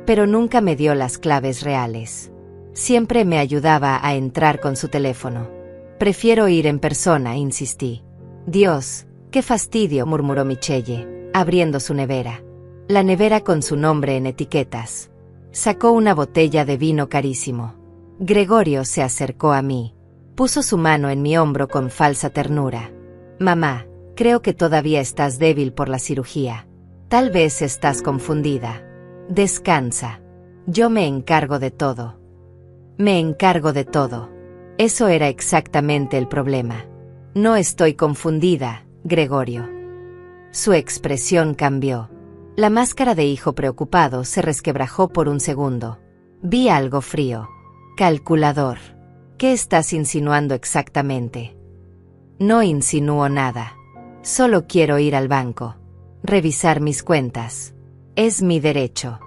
pero nunca me dio las claves reales. Siempre me ayudaba a entrar con su teléfono. Prefiero ir en persona, insistí. Dios, qué fastidio, murmuró Michelle, abriendo su nevera. La nevera con su nombre en etiquetas. Sacó una botella de vino carísimo. Gregorio se acercó a mí. Puso su mano en mi hombro con falsa ternura. Mamá, creo que todavía estás débil por la cirugía. Tal vez estás confundida. Descansa. Yo me encargo de todo. Me encargo de todo. Eso era exactamente el problema. No estoy confundida, Gregorio. Su expresión cambió. La máscara de hijo preocupado se resquebrajó por un segundo. Vi algo frío. Calculador. ¿Qué estás insinuando exactamente? No insinúo nada. Solo quiero ir al banco. Revisar mis cuentas. Es mi derecho.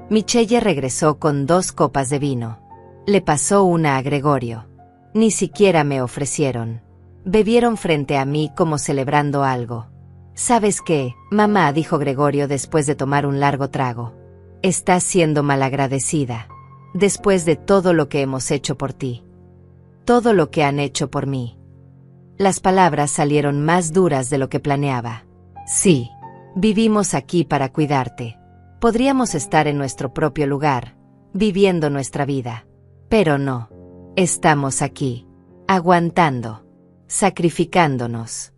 Michelle regresó con 2 copas de vino. Le pasó una a Gregorio. Ni siquiera me ofrecieron. Bebieron frente a mí como celebrando algo. ¿Sabes qué, mamá?, dijo Gregorio después de tomar un largo trago. Estás siendo malagradecida. Después de todo lo que hemos hecho por ti. Todo lo que han hecho por mí. Las palabras salieron más duras de lo que planeaba. Sí, vivimos aquí para cuidarte. Podríamos estar en nuestro propio lugar, viviendo nuestra vida. Pero no. Estamos aquí, aguantando, sacrificándonos.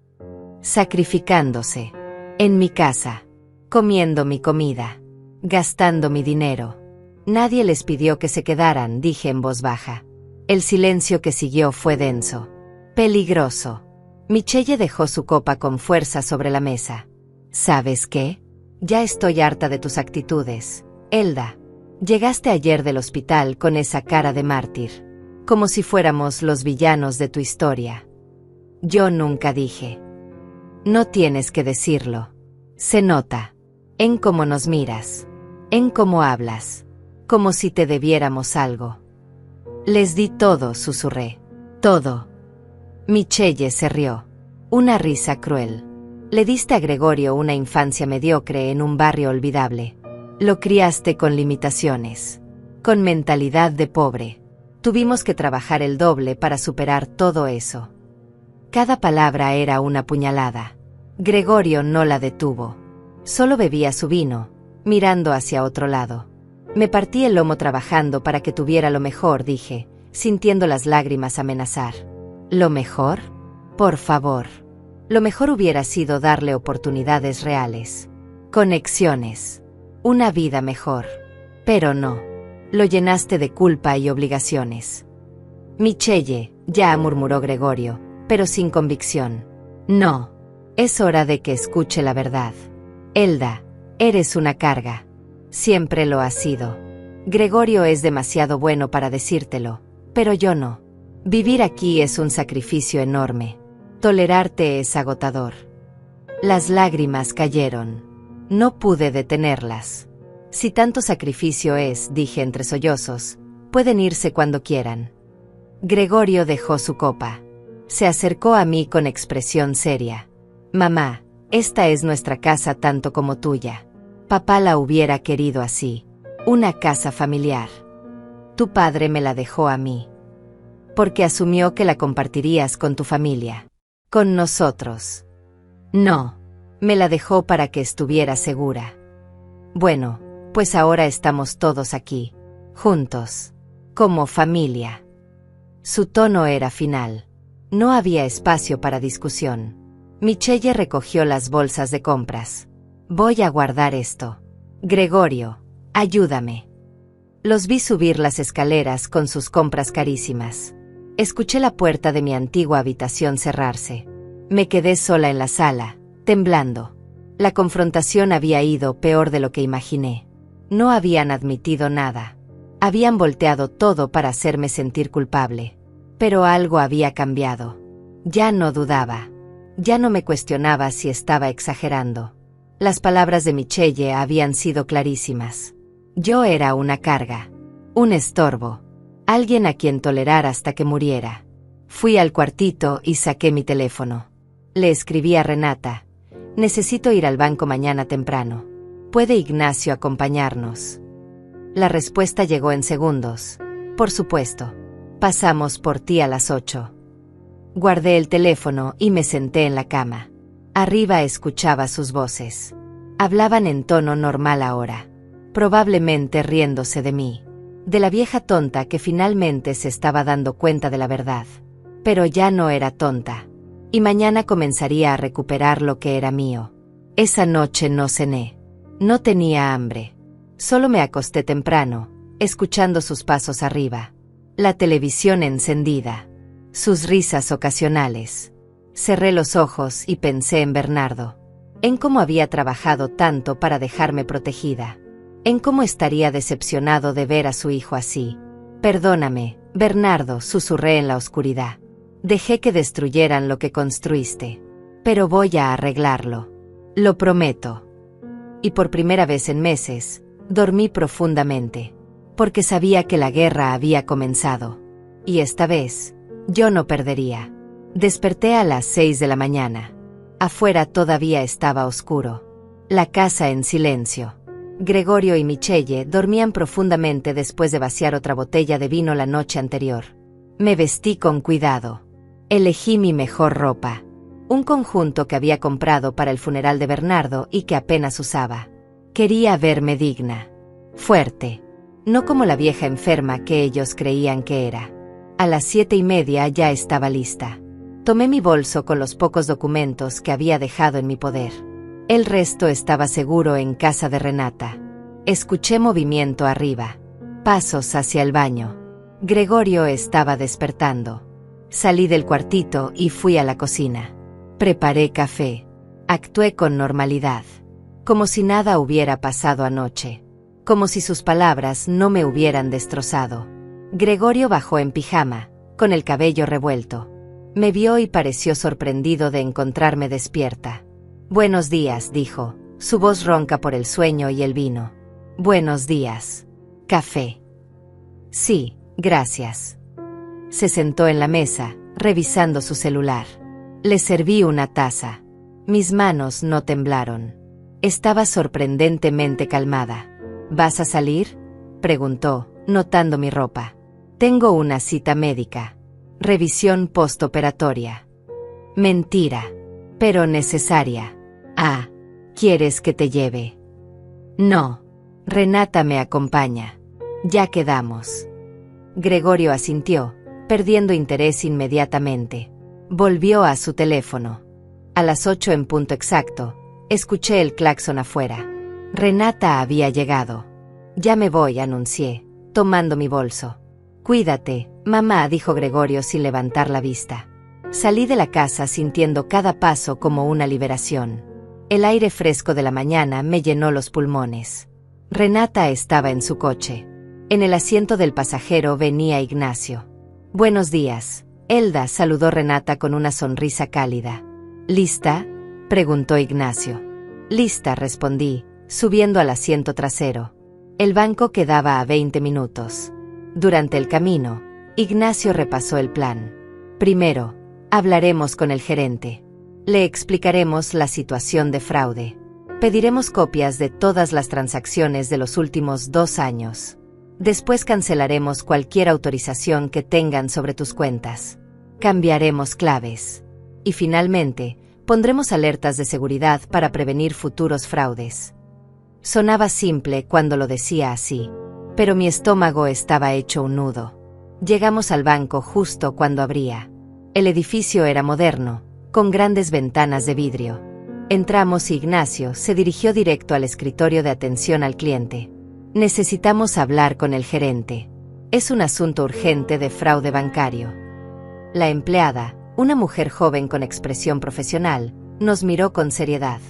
Sacrificándose. En mi casa. Comiendo mi comida. Gastando mi dinero. Nadie les pidió que se quedaran, dije en voz baja. El silencio que siguió fue denso. Peligroso. Michelle dejó su copa con fuerza sobre la mesa. ¿Sabes qué? Ya estoy harta de tus actitudes, Elda. Llegaste ayer del hospital con esa cara de mártir. Como si fuéramos los villanos de tu historia. Yo nunca dije. No tienes que decirlo. Se nota. En cómo nos miras. En cómo hablas. Como si te debiéramos algo. Les di todo, susurré. Todo. Michelle se rió. Una risa cruel. Le diste a Gregorio una infancia mediocre en un barrio olvidable. Lo criaste con limitaciones. Con mentalidad de pobre. Tuvimos que trabajar el doble para superar todo eso. Cada palabra era una puñalada. Gregorio no la detuvo. Solo bebía su vino, mirando hacia otro lado. Me partí el lomo trabajando para que tuviera lo mejor, dije, sintiendo las lágrimas amenazar. ¿Lo mejor? Por favor. Lo mejor hubiera sido darle oportunidades reales. Conexiones. Una vida mejor. Pero no. Lo llenaste de culpa y obligaciones. Michelle, ya, murmuró Gregorio, pero sin convicción. No. Es hora de que escuche la verdad. Elda, eres una carga. Siempre lo has sido. Gregorio es demasiado bueno para decírtelo, pero yo no. Vivir aquí es un sacrificio enorme. Tolerarte es agotador. Las lágrimas cayeron. No pude detenerlas. Si tanto sacrificio es, dije entre sollozos, pueden irse cuando quieran. Gregorio dejó su copa. Se acercó a mí con expresión seria. Mamá, esta es nuestra casa tanto como tuya. Papá la hubiera querido así. Una casa familiar. Tu padre me la dejó a mí. Porque asumió que la compartirías con tu familia. Con nosotros. No. Me la dejó para que estuviera segura. Bueno, pues ahora estamos todos aquí, juntos, como familia. Su tono era final. No había espacio para discusión. Michelle recogió las bolsas de compras. Voy a guardar esto. Gregorio, ayúdame. Los vi subir las escaleras con sus compras carísimas. Escuché la puerta de mi antigua habitación cerrarse. Me quedé sola en la sala, temblando. La confrontación había ido peor de lo que imaginé. No habían admitido nada. Habían volteado todo para hacerme sentir culpable. Pero algo había cambiado. Ya no dudaba. Ya no me cuestionaba si estaba exagerando. Las palabras de Michelle habían sido clarísimas. Yo era una carga, un estorbo, alguien a quien tolerar hasta que muriera. Fui al cuartito y saqué mi teléfono. Le escribí a Renata: necesito ir al banco mañana temprano. ¿Puede Ignacio acompañarnos? La respuesta llegó en segundos. Por supuesto. Pasamos por ti a las 8. Guardé el teléfono y me senté en la cama. Arriba escuchaba sus voces. Hablaban en tono normal ahora. Probablemente riéndose de mí. De la vieja tonta que finalmente se estaba dando cuenta de la verdad. Pero ya no era tonta. Y mañana comenzaría a recuperar lo que era mío. Esa noche no cené. No tenía hambre. Solo me acosté temprano, escuchando sus pasos arriba. La televisión encendida. Sus risas ocasionales. Cerré los ojos y pensé en Bernardo. En cómo había trabajado tanto para dejarme protegida. En cómo estaría decepcionado de ver a su hijo así. Perdóname, Bernardo, susurré en la oscuridad. Dejé que destruyeran lo que construiste. Pero voy a arreglarlo. Lo prometo. Y por primera vez en meses, dormí profundamente. Porque sabía que la guerra había comenzado. Y esta vez, yo no perdería. Desperté a las 6 de la mañana. Afuera todavía estaba oscuro. La casa en silencio. Gregorio y Michelle dormían profundamente después de vaciar otra botella de vino la noche anterior. Me vestí con cuidado. Elegí mi mejor ropa. Un conjunto que había comprado para el funeral de Bernardo y que apenas usaba. Quería verme digna. Fuerte. No como la vieja enferma que ellos creían que era. A las 7:30 ya estaba lista. Tomé mi bolso con los pocos documentos que había dejado en mi poder. El resto estaba seguro en casa de Renata. Escuché movimiento arriba. Pasos hacia el baño. Gregorio estaba despertando. Salí del cuartito y fui a la cocina. Preparé café. Actué con normalidad. Como si nada hubiera pasado anoche. Como si sus palabras no me hubieran destrozado. Gregorio bajó en pijama, con el cabello revuelto. Me vio y pareció sorprendido de encontrarme despierta. Buenos días, dijo, su voz ronca por el sueño y el vino. Buenos días. ¿Café? Sí, gracias. Se sentó en la mesa, revisando su celular. Le serví una taza. Mis manos no temblaron. Estaba sorprendentemente calmada. ¿Vas a salir?, preguntó, notando mi ropa. Tengo una cita médica. Revisión postoperatoria. Mentira. Pero necesaria. Ah, ¿quieres que te lleve? No. Renata me acompaña. Ya quedamos. Gregorio asintió, perdiendo interés inmediatamente. Volvió a su teléfono. A las 8 en punto exacto, escuché el claxon afuera. Renata había llegado. Ya me voy, anuncié, tomando mi bolso. Cuídate, mamá, dijo Gregorio sin levantar la vista. Salí de la casa sintiendo cada paso como una liberación. El aire fresco de la mañana me llenó los pulmones. Renata estaba en su coche. En el asiento del pasajero venía Ignacio. Buenos días, Elda, saludó Renata con una sonrisa cálida. ¿Lista?, preguntó Ignacio. Lista, respondí, subiendo al asiento trasero. El banco quedaba a 20 minutos. Durante el camino, Ignacio repasó el plan. Primero, hablaremos con el gerente. Le explicaremos la situación de fraude. Pediremos copias de todas las transacciones de los últimos 2 años. Después cancelaremos cualquier autorización que tengan sobre tus cuentas. Cambiaremos claves. Y finalmente, Pondremos alertas de seguridad para prevenir futuros fraudes. Sonaba simple cuando lo decía así, pero mi estómago estaba hecho un nudo. Llegamos al banco justo cuando abría. El edificio era moderno, con grandes ventanas de vidrio. Entramos y Ignacio se dirigió directo al escritorio de atención al cliente. Necesitamos hablar con el gerente. Es un asunto urgente de fraude bancario. La empleada, una mujer joven con expresión profesional, nos miró con seriedad.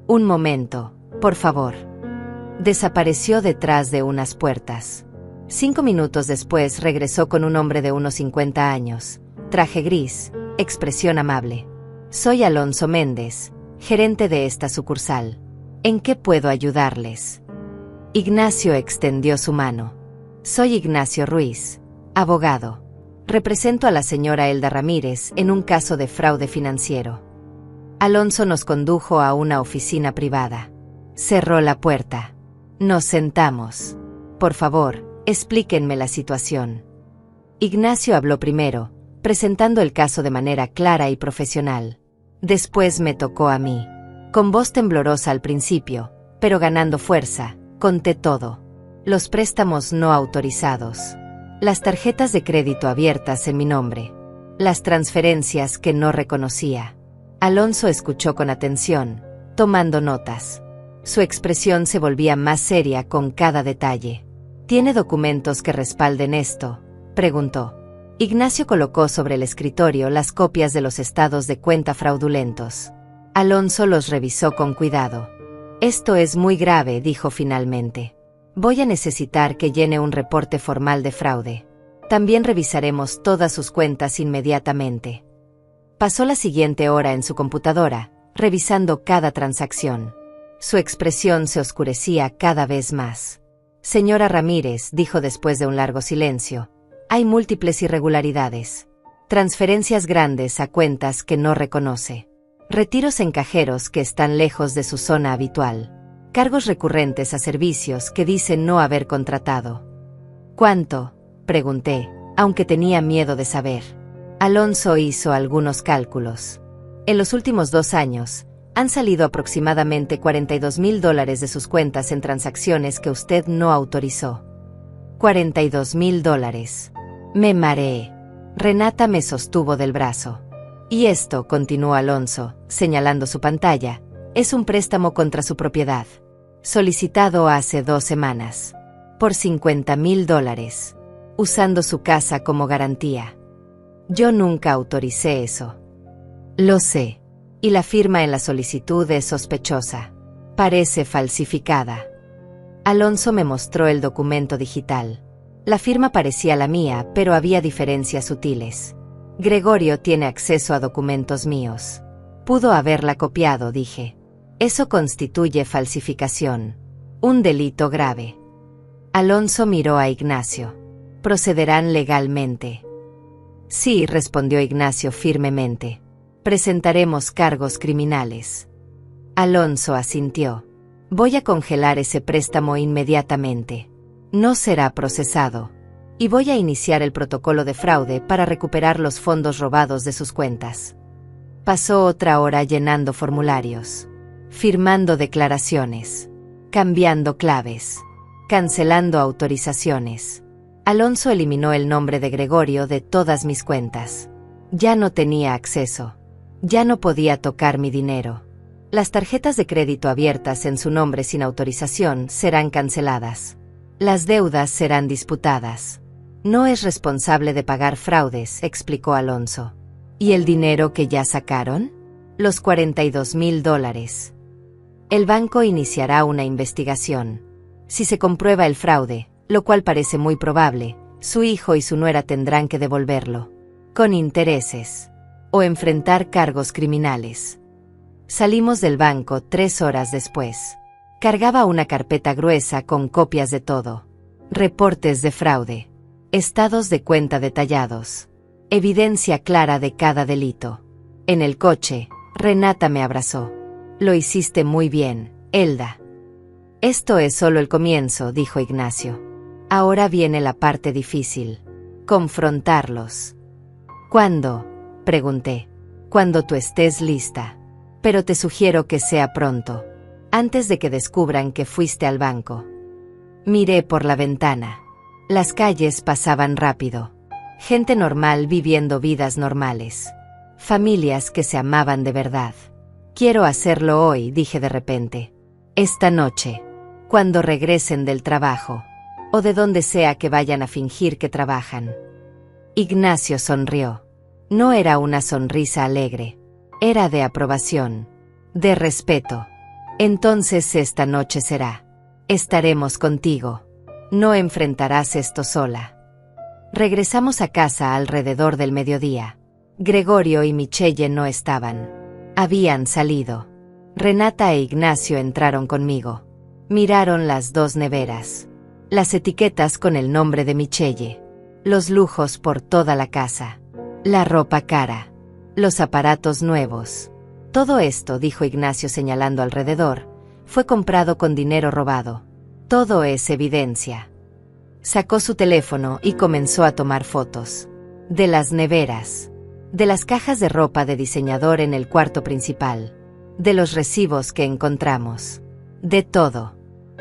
Un momento, por favor. Desapareció detrás de unas puertas. 5 minutos después regresó con un hombre de unos 50 años, traje gris, expresión amable. Soy Alonso Méndez, gerente de esta sucursal. ¿En qué puedo ayudarles? Ignacio extendió su mano. Soy Ignacio Ruiz, abogado. Represento a la señora Elda Ramírez en un caso de fraude financiero. Alonso nos condujo a una oficina privada. Cerró la puerta. Nos sentamos. Por favor, explíquenme la situación. Ignacio habló primero, presentando el caso de manera clara y profesional. Después me tocó a mí. Con voz temblorosa al principio, pero ganando fuerza, conté todo. Los préstamos no autorizados. Las tarjetas de crédito abiertas en mi nombre. Las transferencias que no reconocía. Alonso escuchó con atención, tomando notas. Su expresión se volvía más seria con cada detalle. ¿Tiene documentos que respalden esto?, preguntó. Ignacio colocó sobre el escritorio las copias de los estados de cuenta fraudulentos. Alonso los revisó con cuidado. Esto es muy grave, dijo finalmente. Voy a necesitar que llene un reporte formal de fraude. También revisaremos todas sus cuentas inmediatamente. Pasó la siguiente hora en su computadora, revisando cada transacción. Su expresión se oscurecía cada vez más. Señora Ramírez, dijo después de un largo silencio, hay múltiples irregularidades. Transferencias grandes a cuentas que no reconoce. Retiros en cajeros que están lejos de su zona habitual. Cargos recurrentes a servicios que dicen no haber contratado. ¿Cuánto?, pregunté, aunque tenía miedo de saber. Alonso hizo algunos cálculos. En los últimos 2 años, han salido aproximadamente $42,000 de sus cuentas en transacciones que usted no autorizó. $42,000. Me mareé. Renata me sostuvo del brazo. Y esto, continuó Alonso, señalando su pantalla, es un préstamo contra su propiedad. Solicitado hace 2 semanas. Por $50,000. Usando su casa como garantía. Yo nunca autoricé eso. Lo sé. Y la firma en la solicitud es sospechosa. Parece falsificada. Alonso me mostró el documento digital. La firma parecía la mía, pero había diferencias sutiles. Gregorio tiene acceso a documentos míos. Pudo haberla copiado, dije. Eso constituye falsificación. Un delito grave. Alonso miró a Ignacio. ¿Procederán legalmente? Sí, respondió Ignacio firmemente. Presentaremos cargos criminales. Alonso asintió. Voy a congelar ese préstamo inmediatamente. No será procesado. Y voy a iniciar el protocolo de fraude para recuperar los fondos robados de sus cuentas. Pasó otra hora llenando formularios, firmando declaraciones, cambiando claves, cancelando autorizaciones. Alonso eliminó el nombre de Gregorio de todas mis cuentas. Ya no tenía acceso. Ya no podía tocar mi dinero. Las tarjetas de crédito abiertas en su nombre sin autorización serán canceladas. Las deudas serán disputadas. No es responsable de pagar fraudes, explicó Alonso. ¿Y el dinero que ya sacaron? Los $42,000. El banco iniciará una investigación. Si se comprueba el fraude, lo cual parece muy probable, su hijo y su nuera tendrán que devolverlo. Con intereses. O enfrentar cargos criminales. Salimos del banco 3 horas después. Cargaba una carpeta gruesa con copias de todo. Reportes de fraude. Estados de cuenta detallados. Evidencia clara de cada delito. En el coche, Renata me abrazó. Lo hiciste muy bien, Elda. Esto es solo el comienzo, dijo Ignacio. Ahora viene la parte difícil. Confrontarlos. ¿Cuándo?, pregunté. Cuando tú estés lista. Pero te sugiero que sea pronto, antes de que descubran que fuiste al banco. Miré por la ventana. Las calles pasaban rápido. Gente normal viviendo vidas normales. Familias que se amaban de verdad. Quiero hacerlo hoy, dije de repente. Esta noche. Cuando regresen del trabajo. O de donde sea que vayan a fingir que trabajan. Ignacio sonrió. No era una sonrisa alegre. Era de aprobación. De respeto. Entonces esta noche será. Estaremos contigo. No enfrentarás esto sola. Regresamos a casa alrededor del mediodía. Gregorio y Michelle no estaban. Habían salido. Renata e Ignacio entraron conmigo. Miraron las dos neveras. Las etiquetas con el nombre de Michelle. Los lujos por toda la casa. La ropa cara. Los aparatos nuevos. Todo esto, dijo Ignacio señalando alrededor, fue comprado con dinero robado. Todo es evidencia. Sacó su teléfono y comenzó a tomar fotos. De las neveras. De las cajas de ropa de diseñador en el cuarto principal. De los recibos que encontramos. De todo.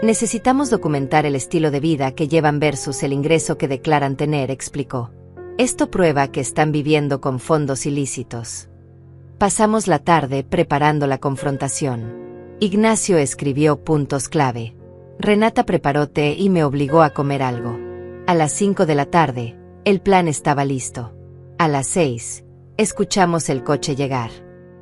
Necesitamos documentar el estilo de vida que llevan versus el ingreso que declaran tener, explicó. Esto prueba que están viviendo con fondos ilícitos. Pasamos la tarde preparando la confrontación. Ignacio escribió puntos clave. Renata preparó té y me obligó a comer algo. A las 5 de la tarde, el plan estaba listo. A las 6, escuchamos el coche llegar.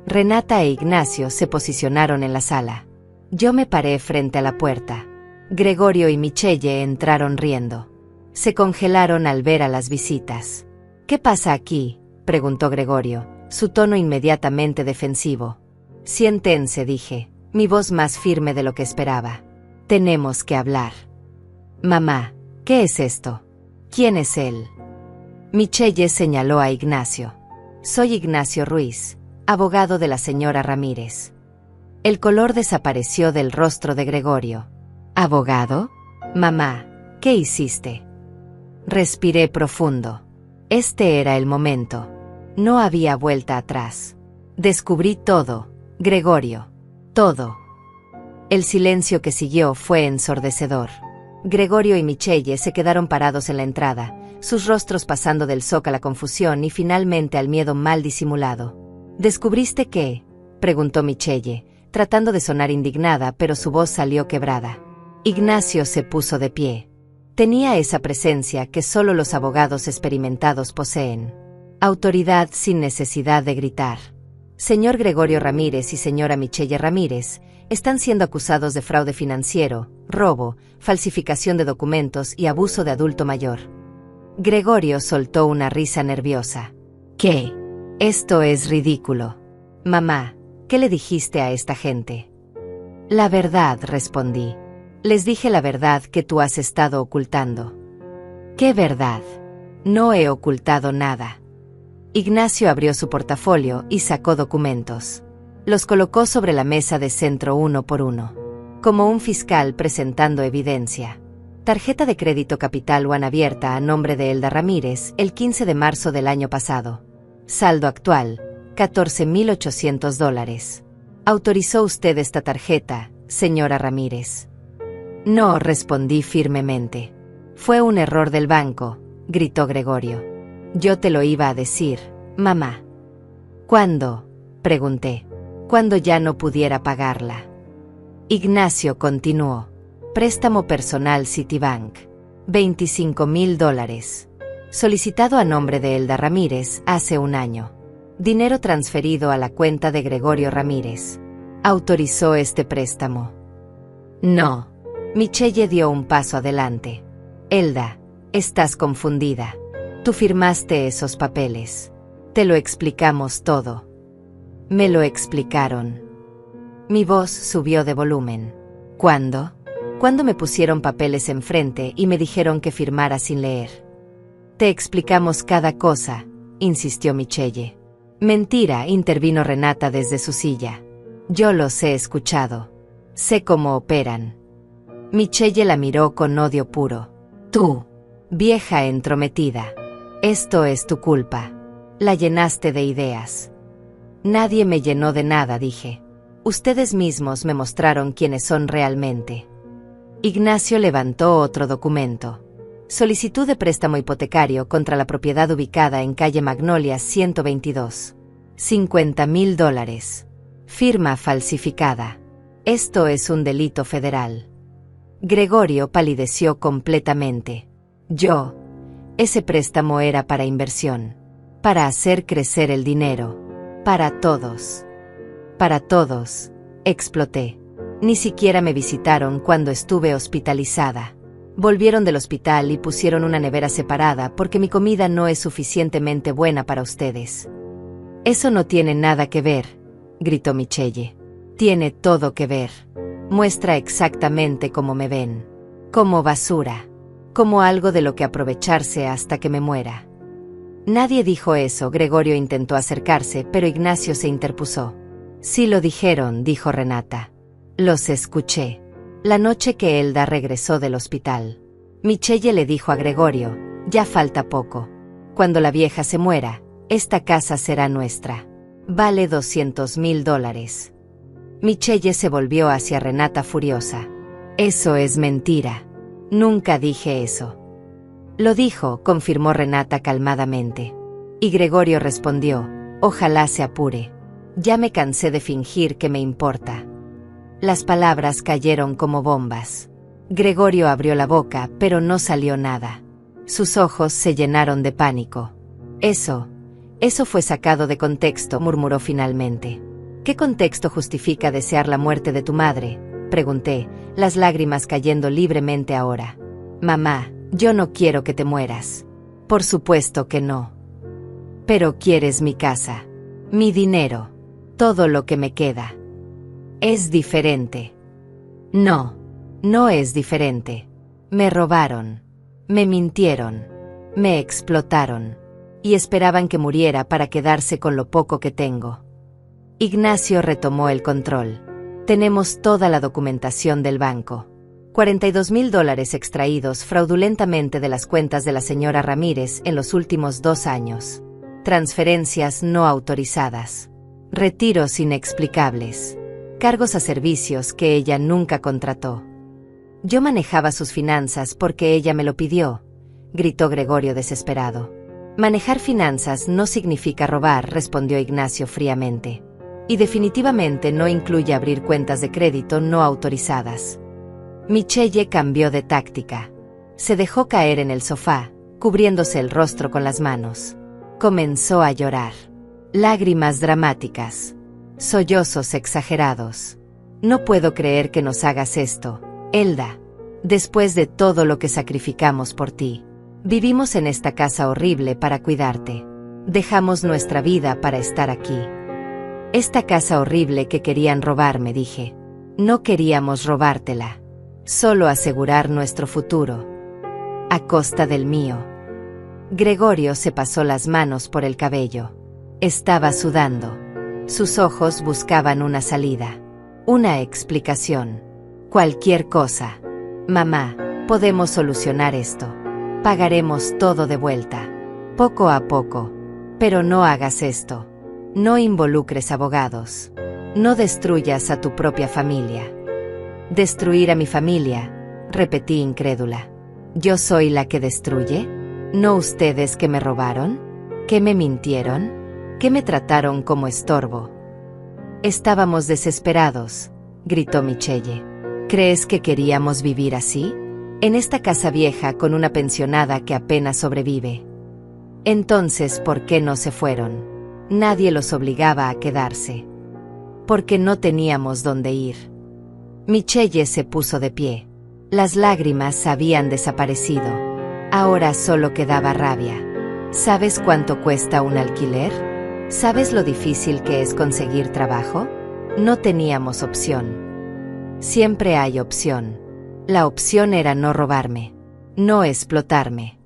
Renata e Ignacio se posicionaron en la sala. Yo me paré frente a la puerta. Gregorio y Michelle entraron riendo. Se congelaron al ver a las visitas. ¿Qué pasa aquí?, preguntó Gregorio, su tono inmediatamente defensivo. Siéntense, dije, mi voz más firme de lo que esperaba. Tenemos que hablar. Mamá, ¿qué es esto? ¿Quién es él? Michelle señaló a Ignacio. Soy Ignacio Ruiz, abogado de la señora Ramírez. El color desapareció del rostro de Gregorio. ¿Abogado? Mamá, ¿qué hiciste? Respiré profundo. Este era el momento. No había vuelta atrás. Descubrí todo, Gregorio. Todo. El silencio que siguió fue ensordecedor. Gregorio y Michelle se quedaron parados en la entrada, sus rostros pasando del shock a la confusión y finalmente al miedo mal disimulado. ¿Descubriste qué?, preguntó Michelle, tratando de sonar indignada, pero su voz salió quebrada. Ignacio se puso de pie. Tenía esa presencia que solo los abogados experimentados poseen. Autoridad sin necesidad de gritar. Señor Gregorio Ramírez y señora Michelle Ramírez están siendo acusados de fraude financiero, robo, falsificación de documentos y abuso de adulto mayor. Gregorio soltó una risa nerviosa. ¿Qué? Esto es ridículo. Mamá, ¿qué le dijiste a esta gente? La verdad, respondí. Les dije la verdad que tú has estado ocultando. ¿Qué verdad? No he ocultado nada. Ignacio abrió su portafolio y sacó documentos. Los colocó sobre la mesa de centro uno por uno. Como un fiscal presentando evidencia. Tarjeta de crédito Capital One abierta a nombre de Elda Ramírez el 15 de marzo del año pasado. Saldo actual, $14,800. ¿Autorizó usted esta tarjeta, señora Ramírez? No, respondí firmemente. Fue un error del banco, gritó Gregorio. Yo te lo iba a decir, mamá. ¿Cuándo?, pregunté. Cuando ya no pudiera pagarla. Ignacio continuó. Préstamo personal Citibank. $25,000. Solicitado a nombre de Elda Ramírez hace un año. Dinero transferido a la cuenta de Gregorio Ramírez. ¿Autorizó este préstamo? No. Michelle dio un paso adelante. Elda, estás confundida. Tú firmaste esos papeles. Te lo explicamos todo. Me lo explicaron. Mi voz subió de volumen. ¿Cuándo? Cuando me pusieron papeles enfrente y me dijeron que firmara sin leer. Te explicamos cada cosa, insistió Michelle. Mentira, intervino Renata desde su silla. Yo los he escuchado. Sé cómo operan. Michelle la miró con odio puro. Tú, vieja entrometida. Esto es tu culpa. La llenaste de ideas. Nadie me llenó de nada, dije. Ustedes mismos me mostraron quiénes son realmente. Ignacio levantó otro documento. Solicitud de préstamo hipotecario contra la propiedad ubicada en calle Magnolias 122. $50,000. Firma falsificada. Esto es un delito federal. Gregorio palideció completamente. Ese préstamo era para inversión. Para hacer crecer el dinero. Para todos. Para todos, exploté. Ni siquiera me visitaron cuando estuve hospitalizada. Volvieron del hospital y pusieron una nevera separada porque mi comida no es suficientemente buena para ustedes. Eso no tiene nada que ver, gritó Michelle. Tiene todo que ver. Muestra exactamente cómo me ven. Como basura. Como algo de lo que aprovecharse hasta que me muera. Nadie dijo eso. Gregorio intentó acercarse, pero Ignacio se interpuso. Sí lo dijeron, dijo Renata. Los escuché. La noche que Elda regresó del hospital. Michelle le dijo a Gregorio, ya falta poco. Cuando la vieja se muera, esta casa será nuestra. Vale $200,000. Michelle se volvió hacia Renata furiosa. Eso es mentira. Nunca dije eso. Lo dijo, confirmó Renata calmadamente. Y Gregorio respondió, ojalá se apure. Ya me cansé de fingir que me importa. Las palabras cayeron como bombas. Gregorio abrió la boca, pero no salió nada. Sus ojos se llenaron de pánico. Eso fue sacado de contexto, murmuró finalmente. ¿Qué contexto justifica desear la muerte de tu madre?, pregunté, las lágrimas cayendo libremente ahora. Mamá, yo no quiero que te mueras. Por supuesto que no. Pero quieres mi casa, mi dinero, todo lo que me queda. Es diferente. No, no es diferente. Me robaron. Me mintieron. Me explotaron. Y esperaban que muriera para quedarse con lo poco que tengo. Ignacio retomó el control. Tenemos toda la documentación del banco. $42,000 extraídos fraudulentamente de las cuentas de la señora Ramírez en los últimos 2 años. Transferencias no autorizadas. Retiros inexplicables. Cargos a servicios que ella nunca contrató. Yo manejaba sus finanzas porque ella me lo pidió, gritó Gregorio desesperado. Manejar finanzas no significa robar, respondió Ignacio fríamente. Y definitivamente no incluye abrir cuentas de crédito no autorizadas. Michelle cambió de táctica. Se dejó caer en el sofá, cubriéndose el rostro con las manos. Comenzó a llorar. Lágrimas dramáticas. Sollozos exagerados. No puedo creer que nos hagas esto, Elda. Después de todo lo que sacrificamos por ti. Vivimos en esta casa horrible para cuidarte. Dejamos nuestra vida para estar aquí. Esta casa horrible que querían robarme, dije. No queríamos robártela. Solo asegurar nuestro futuro. A costa del mío. Gregorio se pasó las manos por el cabello. Estaba sudando. Sus ojos buscaban una salida. Una explicación. Cualquier cosa. Mamá, podemos solucionar esto. Pagaremos todo de vuelta. Poco a poco. Pero no hagas esto. No involucres abogados. No destruyas a tu propia familia. ¿Destruir a mi familia?, repetí incrédula. ¿Yo soy la que destruye? ¿No ustedes que me robaron? ¿Que me mintieron? ¿Que me trataron como estorbo? Estábamos desesperados, gritó Michelle. ¿Crees que queríamos vivir así? En esta casa vieja con una pensionada que apenas sobrevive. Entonces, ¿por qué no se fueron? Nadie los obligaba a quedarse. Porque no teníamos dónde ir. Michelle se puso de pie. Las lágrimas habían desaparecido. Ahora solo quedaba rabia. ¿Sabes cuánto cuesta un alquiler? ¿Sabes lo difícil que es conseguir trabajo? No teníamos opción. Siempre hay opción. La opción era no robarme. No explotarme.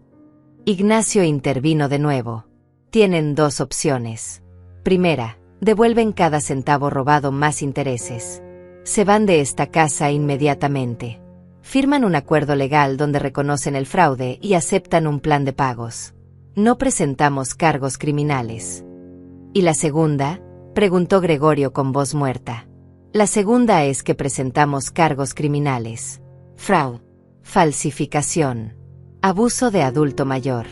Ignacio intervino de nuevo. Tienen 2 opciones. Primera, devuelven cada centavo robado más intereses. Se van de esta casa inmediatamente. Firman un acuerdo legal donde reconocen el fraude y aceptan un plan de pagos. No presentamos cargos criminales. ¿Y la segunda?, preguntó Gregorio con voz muerta. La segunda es que presentamos cargos criminales. Fraude, falsificación, abuso de adulto mayor.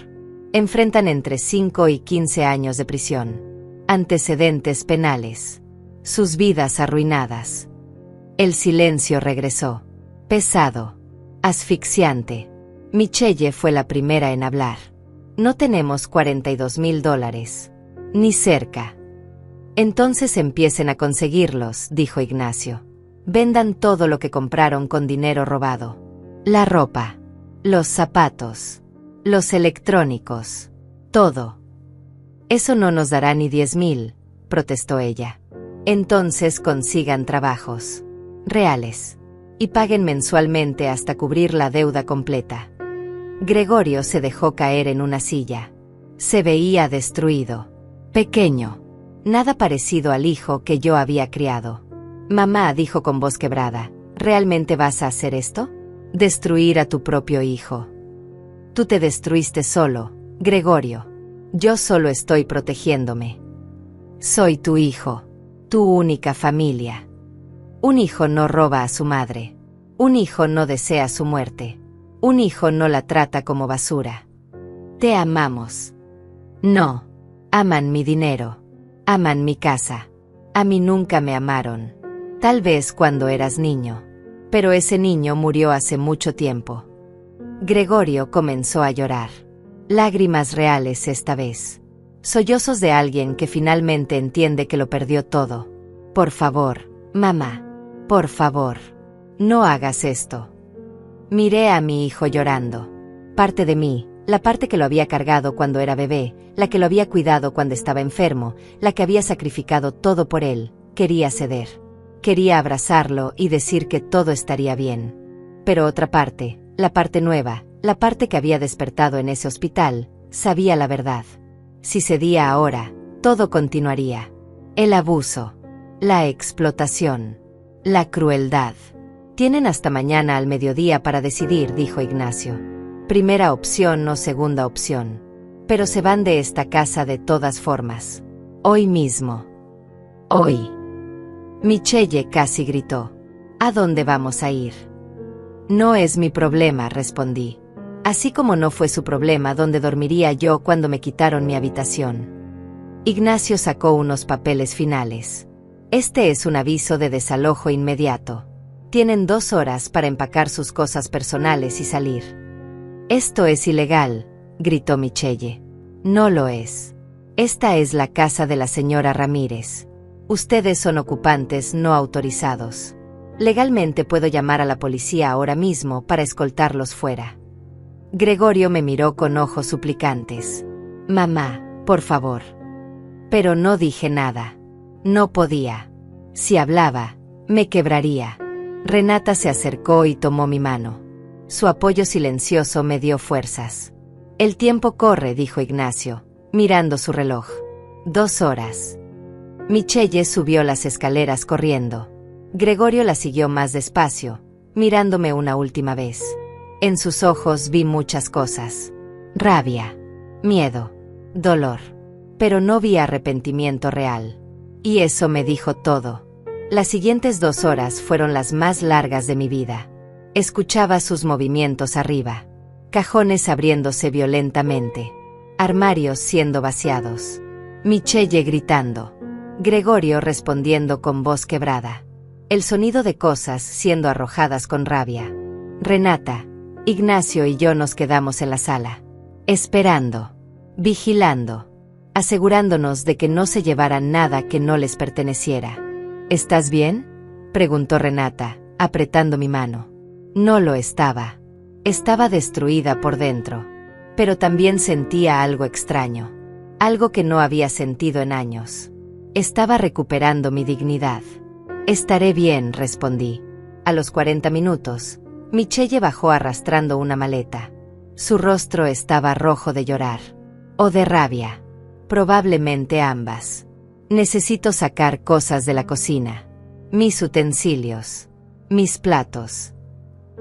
Enfrentan entre 5 y 15 años de prisión. Antecedentes penales. Sus vidas arruinadas. El silencio regresó. Pesado. Asfixiante. Michelle fue la primera en hablar. No tenemos $42,000. Ni cerca. Entonces empiecen a conseguirlos, dijo Ignacio. Vendan todo lo que compraron con dinero robado. La ropa. Los zapatos. Los electrónicos. Todo. Eso no nos dará ni 10,000, protestó ella. Entonces consigan trabajos reales y paguen mensualmente hasta cubrir la deuda completa. Gregorio se dejó caer en una silla. Se veía destruido. Pequeño. Nada parecido al hijo que yo había criado. Mamá dijo con voz quebrada, ¿realmente vas a hacer esto? Destruir a tu propio hijo. Tú te destruiste solo, Gregorio. Yo solo estoy protegiéndome. Soy tu hijo. Tu única familia. Un hijo no roba a su madre. Un hijo no desea su muerte. Un hijo no la trata como basura. Te amamos. No. Aman mi dinero. Aman mi casa. A mí nunca me amaron. Tal vez cuando eras niño. Pero ese niño murió hace mucho tiempo. Gregorio comenzó a llorar. Lágrimas reales esta vez. Sollozos de alguien que finalmente entiende que lo perdió todo. Por favor, mamá. Por favor. No hagas esto. Miré a mi hijo llorando. Parte de mí, la parte que lo había cargado cuando era bebé, la que lo había cuidado cuando estaba enfermo, la que había sacrificado todo por él, quería ceder. Quería abrazarlo y decir que todo estaría bien. Pero otra parte, la parte nueva, la parte que había despertado en ese hospital, sabía la verdad. Si cedía ahora, todo continuaría. El abuso. La explotación. La crueldad. Tienen hasta mañana al mediodía para decidir, dijo Ignacio. Primera opción o segunda opción. Pero se van de esta casa de todas formas. Hoy mismo. Hoy. Michelle casi gritó. ¿A dónde vamos a ir? No es mi problema, respondí. Así como no fue su problema dónde dormiría yo cuando me quitaron mi habitación. Ignacio sacó unos papeles finales. Este es un aviso de desalojo inmediato. Tienen 2 horas para empacar sus cosas personales y salir. Esto es ilegal, gritó Michelle. No lo es. Esta es la casa de la señora Ramírez. Ustedes son ocupantes no autorizados. Legalmente puedo llamar a la policía ahora mismo para escoltarlos fuera. Gregorio me miró con ojos suplicantes. Mamá, por favor. Pero no dije nada. No podía. Si hablaba, me quebraría. Renata se acercó y tomó mi mano. Su apoyo silencioso me dio fuerzas. El tiempo corre, dijo Ignacio, mirando su reloj. 2 horas. Michelle subió las escaleras corriendo. Gregorio la siguió más despacio, mirándome una última vez. En sus ojos vi muchas cosas. Rabia, miedo, dolor. Pero no vi arrepentimiento real. Y eso me dijo todo. Las siguientes 2 horas fueron las más largas de mi vida. Escuchaba sus movimientos arriba. Cajones abriéndose violentamente. Armarios siendo vaciados. Michelle gritando. Gregorio respondiendo con voz quebrada. El sonido de cosas siendo arrojadas con rabia. Renata, Ignacio y yo nos quedamos en la sala. Esperando. Vigilando. Asegurándonos de que no se llevaran nada que no les perteneciera. ¿Estás bien?, preguntó Renata, apretando mi mano. No lo estaba. Estaba destruida por dentro. Pero también sentía algo extraño. Algo que no había sentido en años. Estaba recuperando mi dignidad. Estaré bien, respondí. A los 40 minutos, Michelle bajó arrastrando una maleta. Su rostro estaba rojo de llorar. O de rabia. Probablemente ambas. Necesito sacar cosas de la cocina. Mis utensilios. Mis platos.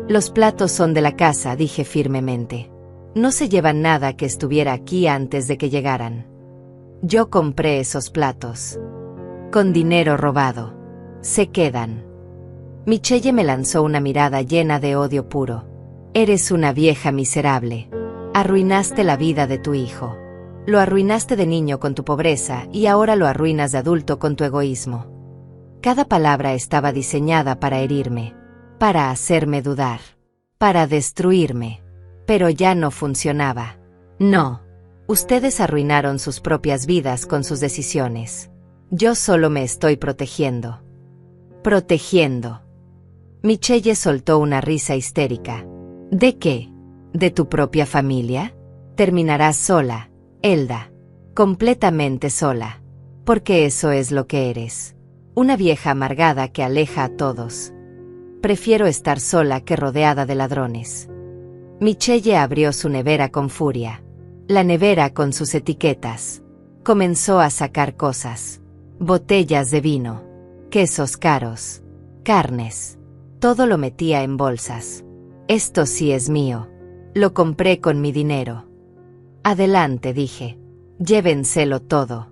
Los platos son de la casa, dije firmemente. No se llevan nada que estuviera aquí antes de que llegaran. Yo compré esos platos. Con dinero robado. Se quedan. Michelle me lanzó una mirada llena de odio puro. Eres una vieja miserable. Arruinaste la vida de tu hijo. Lo arruinaste de niño con tu pobreza y ahora lo arruinas de adulto con tu egoísmo. Cada palabra estaba diseñada para herirme, para hacerme dudar, para destruirme. Pero ya no funcionaba. No. Ustedes arruinaron sus propias vidas con sus decisiones. Yo solo me estoy protegiendo. Protegiendo. Michelle soltó una risa histérica. ¿De qué? ¿De tu propia familia? Terminarás sola, Elda. Completamente sola. Porque eso es lo que eres. Una vieja amargada que aleja a todos. Prefiero estar sola que rodeada de ladrones. Michelle abrió su nevera con furia. La nevera con sus etiquetas. Comenzó a sacar cosas. Botellas de vino. Quesos caros. Carnes. Todo lo metía en bolsas. Esto sí es mío. Lo compré con mi dinero. Adelante, dije. Llévenselo todo.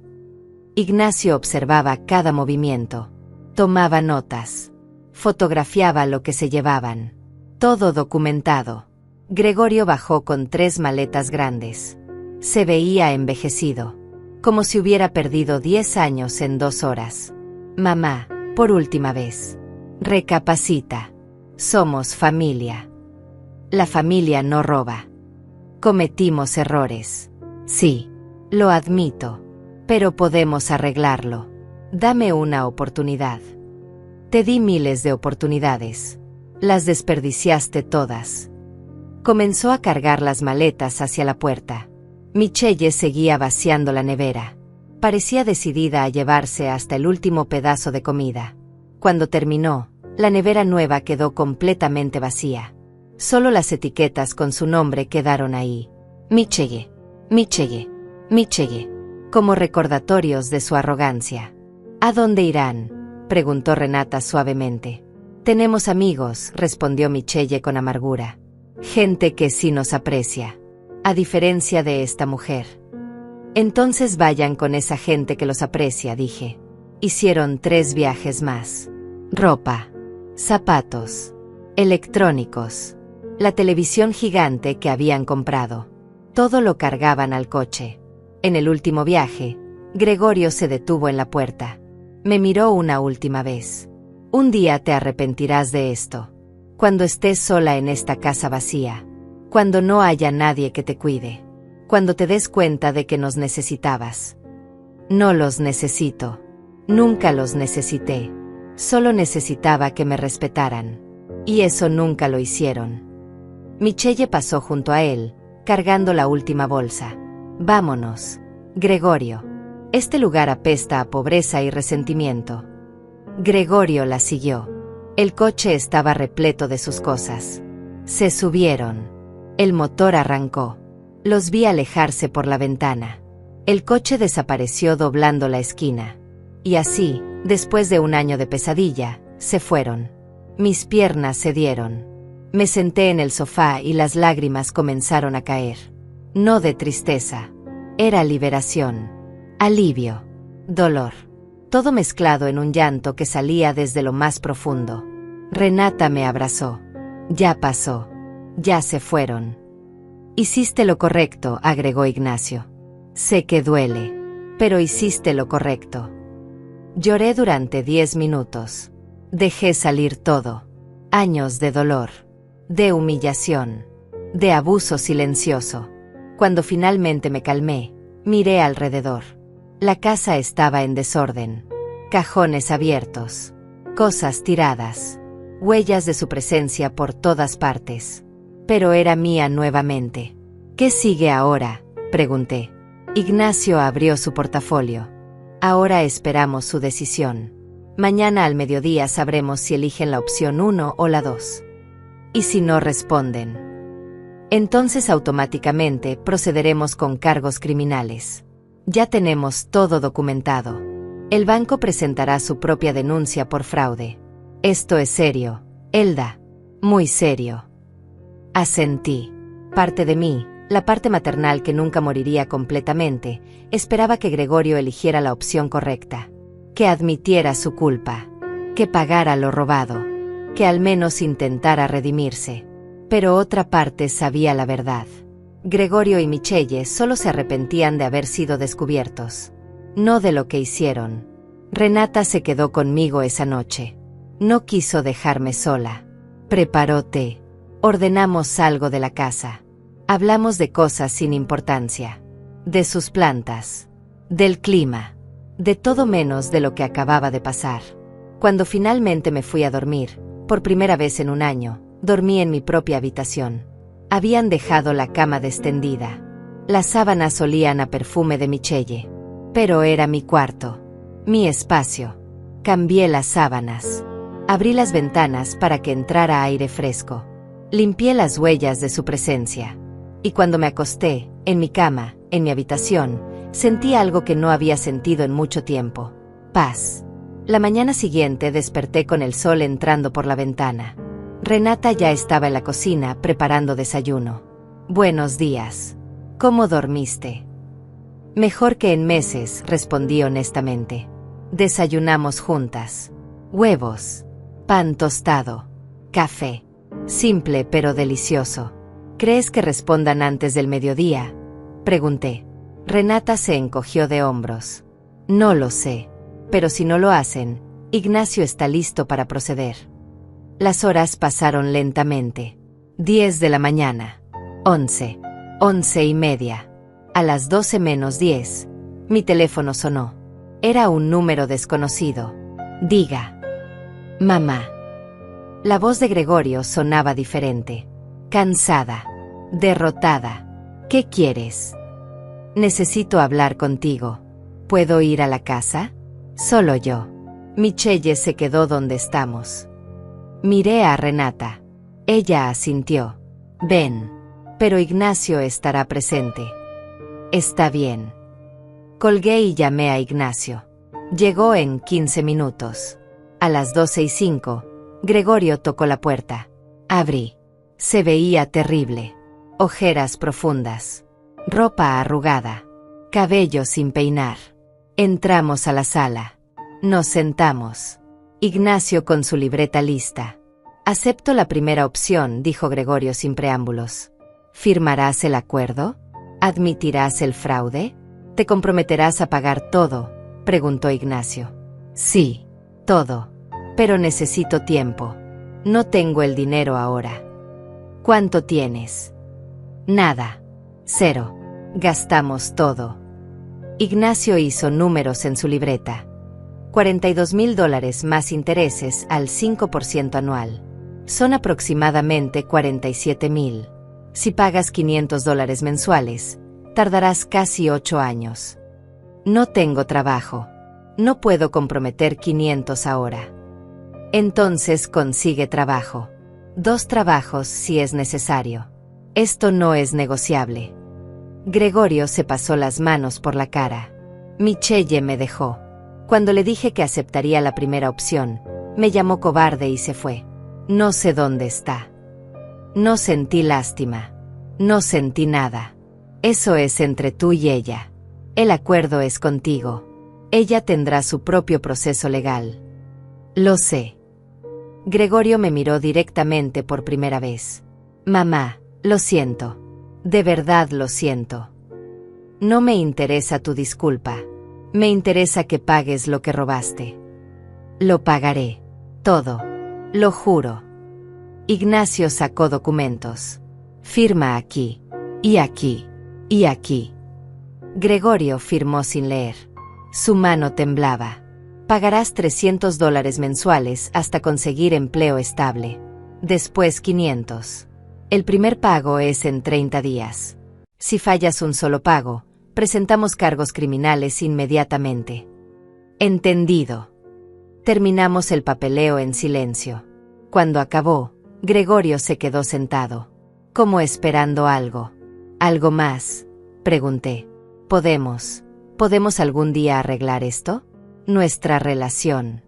Ignacio observaba cada movimiento. Tomaba notas. Fotografiaba lo que se llevaban. Todo documentado. Gregorio bajó con 3 maletas grandes. Se veía envejecido. Como si hubiera perdido 10 años en 2 horas. Mamá, por última vez. Recapacita. Somos familia. La familia no roba. Cometimos errores. Sí, lo admito. Pero podemos arreglarlo. Dame una oportunidad. Te di miles de oportunidades. Las desperdiciaste todas. Comenzó a cargar las maletas hacia la puerta. Michelle seguía vaciando la nevera. Parecía decidida a llevarse hasta el último pedazo de comida. Cuando terminó, la nevera nueva quedó completamente vacía. Solo las etiquetas con su nombre quedaron ahí. Michelle, Michelle, Michelle. Como recordatorios de su arrogancia. ¿A dónde irán?, preguntó Renata suavemente. Tenemos amigos, respondió Michelle con amargura. Gente que sí nos aprecia. A diferencia de esta mujer. Entonces vayan con esa gente que los aprecia, dije. Hicieron 3 viajes más. Ropa. Zapatos. Electrónicos. La televisión gigante que habían comprado. Todo lo cargaban al coche. En el último viaje, Gregorio se detuvo en la puerta. Me miró una última vez. Un día te arrepentirás de esto. Cuando estés sola en esta casa vacía. Cuando no haya nadie que te cuide. Cuando te des cuenta de que nos necesitabas. No los necesito. Nunca los necesité. Solo necesitaba que me respetaran. Y eso nunca lo hicieron. Michelle pasó junto a él, cargando la última bolsa. Vámonos, Gregorio. Este lugar apesta a pobreza y resentimiento. Gregorio la siguió. El coche estaba repleto de sus cosas. Se subieron. El motor arrancó. Los vi alejarse por la ventana. El coche desapareció doblando la esquina. Y así, después de un año de pesadilla, se fueron. Mis piernas cedieron. Me senté en el sofá y las lágrimas comenzaron a caer. No de tristeza. Era liberación. Alivio. Dolor. Todo mezclado en un llanto que salía desde lo más profundo. Renata me abrazó. Ya pasó. Ya se fueron. Hiciste lo correcto, agregó Ignacio. Sé que duele. Pero hiciste lo correcto. Lloré durante 10 minutos. Dejé salir todo. Años de dolor. De humillación. De abuso silencioso. Cuando finalmente me calmé, miré alrededor. La casa estaba en desorden. Cajones abiertos. Cosas tiradas. Huellas de su presencia por todas partes. Pero era mía nuevamente. ¿Qué sigue ahora?, pregunté. Ignacio abrió su portafolio. Ahora esperamos su decisión. Mañana al mediodía sabremos si eligen la opción 1 o la 2. ¿Y si no responden? Entonces automáticamente procederemos con cargos criminales. Ya tenemos todo documentado. El banco presentará su propia denuncia por fraude. Esto es serio, Elda. Muy serio. Asentí. Parte de mí, la parte maternal que nunca moriría completamente, esperaba que Gregorio eligiera la opción correcta. Que admitiera su culpa. que pagara lo robado, que al menos intentara redimirse. Pero otra parte sabía la verdad. Gregorio y Michelle solo se arrepentían de haber sido descubiertos, no de lo que hicieron. Renata se quedó conmigo esa noche. No quiso dejarme sola. Preparó té. Ordenamos algo de la casa. Hablamos de cosas sin importancia. De sus plantas. Del clima. De todo menos de lo que acababa de pasar. Cuando finalmente me fui a dormir, por primera vez en un año, dormí en mi propia habitación. Habían dejado la cama extendida. Las sábanas olían a perfume de Michelle. Pero era mi cuarto. Mi espacio. Cambié las sábanas. Abrí las ventanas para que entrara aire fresco. Limpié las huellas de su presencia. Y cuando me acosté, en mi cama, en mi habitación, sentí algo que no había sentido en mucho tiempo. Paz. La mañana siguiente desperté con el sol entrando por la ventana. Renata ya estaba en la cocina preparando desayuno. Buenos días. ¿Cómo dormiste? Mejor que en meses, respondí honestamente. Desayunamos juntas. Huevos. Pan tostado. Café. Simple pero delicioso. ¿Crees que respondan antes del mediodía? Pregunté. Renata se encogió de hombros. No lo sé. Pero si no lo hacen, Ignacio está listo para proceder. Las horas pasaron lentamente. 10 de la mañana. 11. 11:30. A las 12 menos 10, mi teléfono sonó. Era un número desconocido. Diga. Mamá. La voz de Gregorio sonaba diferente. Cansada. Derrotada. ¿Qué quieres? Necesito hablar contigo. ¿Puedo ir a la casa? Solo yo. Michelle se quedó donde estamos. Miré a Renata. Ella asintió. Ven. Pero Ignacio estará presente. Está bien. Colgué y llamé a Ignacio. Llegó en 15 minutos. A las 12:05, Gregorio tocó la puerta. Abrí. Se veía terrible. Ojeras profundas. Ropa arrugada. Cabello sin peinar. Entramos a la sala. Nos sentamos. Ignacio con su libreta lista. Acepto la primera opción, dijo Gregorio sin preámbulos. ¿Firmarás el acuerdo? ¿Admitirás el fraude? ¿Te comprometerás a pagar todo?, preguntó Ignacio. Sí, todo. Pero necesito tiempo. No tengo el dinero ahora. ¿Cuánto tienes? Nada. 0. Gastamos todo. Ignacio hizo números en su libreta. $42,000 más intereses al 5% anual. Son aproximadamente 47,000. Si pagas $500 mensuales, tardarás casi 8 años. No tengo trabajo. No puedo comprometer 500 ahora. Entonces consigue trabajo. 2 trabajos si es necesario. Esto no es negociable. Gregorio se pasó las manos por la cara. Michelle me dejó. Cuando le dije que aceptaría la primera opción, me llamó cobarde y se fue. No sé dónde está. No sentí lástima. No sentí nada. Eso es entre tú y ella. El acuerdo es contigo. Ella tendrá su propio proceso legal. Lo sé. Gregorio me miró directamente por primera vez. Mamá, lo siento. De verdad lo siento. No me interesa tu disculpa. Me interesa que pagues lo que robaste. Lo pagaré. Todo. Lo juro. Ignacio sacó documentos. Firma aquí. Y aquí. Y aquí. Gregorio firmó sin leer. Su mano temblaba. Pagarás $300 mensuales hasta conseguir empleo estable. Después 500. El primer pago es en 30 días. Si fallas un solo pago, presentamos cargos criminales inmediatamente. Entendido. Terminamos el papeleo en silencio. Cuando acabó, Gregorio se quedó sentado, como esperando algo. ¿Algo más?, pregunté. ¿Podemos algún día arreglar esto? Nuestra relación.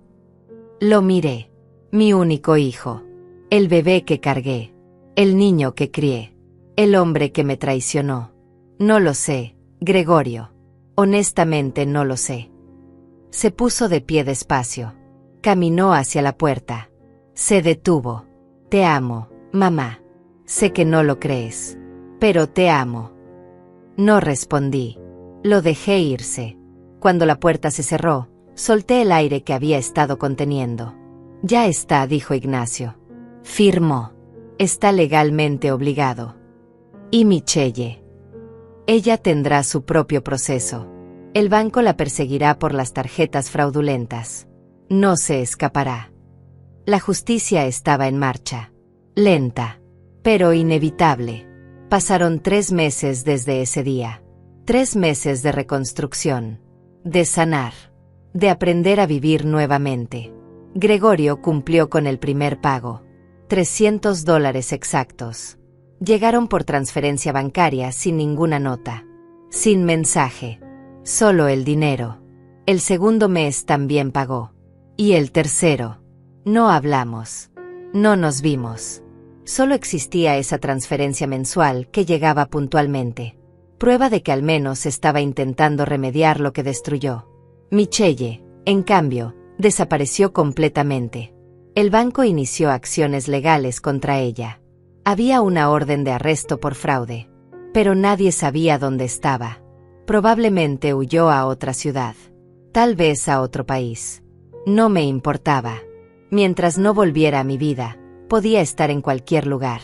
Lo miré. Mi único hijo. El bebé que cargué. El niño que crié. El hombre que me traicionó. No lo sé, Gregorio. Honestamente no lo sé. Se puso de pie despacio. Caminó hacia la puerta. Se detuvo. Te amo, mamá. Sé que no lo crees. Pero te amo. No respondí. Lo dejé irse. Cuando la puerta se cerró, solté el aire que había estado conteniendo. Ya está, dijo Ignacio. Firmó. Está legalmente obligado. ¿Y Michelle? Ella tendrá su propio proceso. El banco la perseguirá por las tarjetas fraudulentas. No se escapará. La justicia estaba en marcha. Lenta, pero inevitable. Pasaron 3 meses desde ese día. 3 meses de reconstrucción. De sanar. De aprender a vivir nuevamente. Gregorio cumplió con el primer pago. $300 exactos. Llegaron por transferencia bancaria sin ninguna nota. Sin mensaje. Solo el dinero. El segundo mes también pagó. Y el tercero. No hablamos. No nos vimos. Solo existía esa transferencia mensual que llegaba puntualmente. Prueba de que al menos estaba intentando remediar lo que destruyó. Michelle, en cambio, desapareció completamente. El banco inició acciones legales contra ella. Había una orden de arresto por fraude. Pero nadie sabía dónde estaba. Probablemente huyó a otra ciudad. Tal vez a otro país. No me importaba. Mientras no volviera a mi vida, podía estar en cualquier lugar.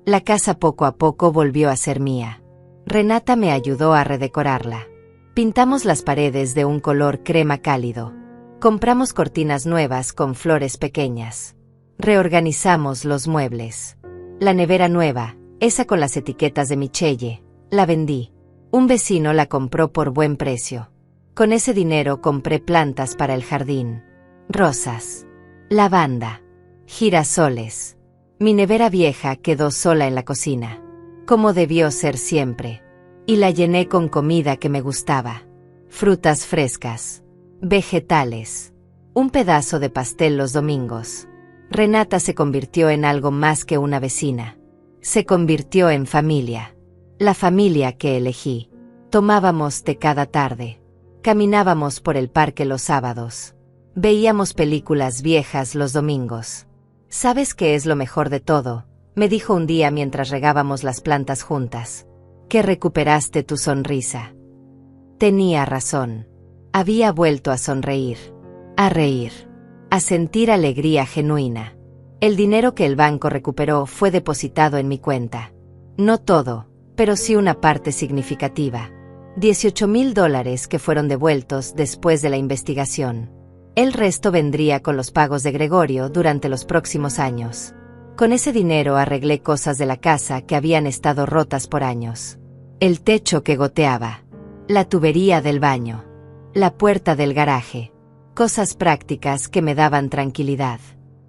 La casa poco a poco volvió a ser mía. Renata me ayudó a redecorarla. Pintamos las paredes de un color crema cálido. Compramos cortinas nuevas con flores pequeñas. Reorganizamos los muebles. La nevera nueva, esa con las etiquetas de Michelle, la vendí. Un vecino la compró por buen precio. Con ese dinero compré plantas para el jardín. Rosas. Lavanda. Girasoles. Mi nevera vieja quedó sola en la cocina. Como debió ser siempre. Y la llené con comida que me gustaba. Frutas frescas. Vegetales. Un pedazo de pastel los domingos. Renata se convirtió en algo más que una vecina. Se convirtió en familia. La familia que elegí. Tomábamos té cada tarde. Caminábamos por el parque los sábados. Veíamos películas viejas los domingos. ¿Sabes qué es lo mejor de todo?, me dijo un día mientras regábamos las plantas juntas. Que recuperaste tu sonrisa. Tenía razón. Había vuelto a sonreír. A reír. A sentir alegría genuina. El dinero que el banco recuperó fue depositado en mi cuenta. No todo, pero sí una parte significativa. $18,000 que fueron devueltos después de la investigación. El resto vendría con los pagos de Gregorio durante los próximos años. Con ese dinero arreglé cosas de la casa que habían estado rotas por años. El techo que goteaba. La tubería del baño. La puerta del garaje. Cosas prácticas que me daban tranquilidad.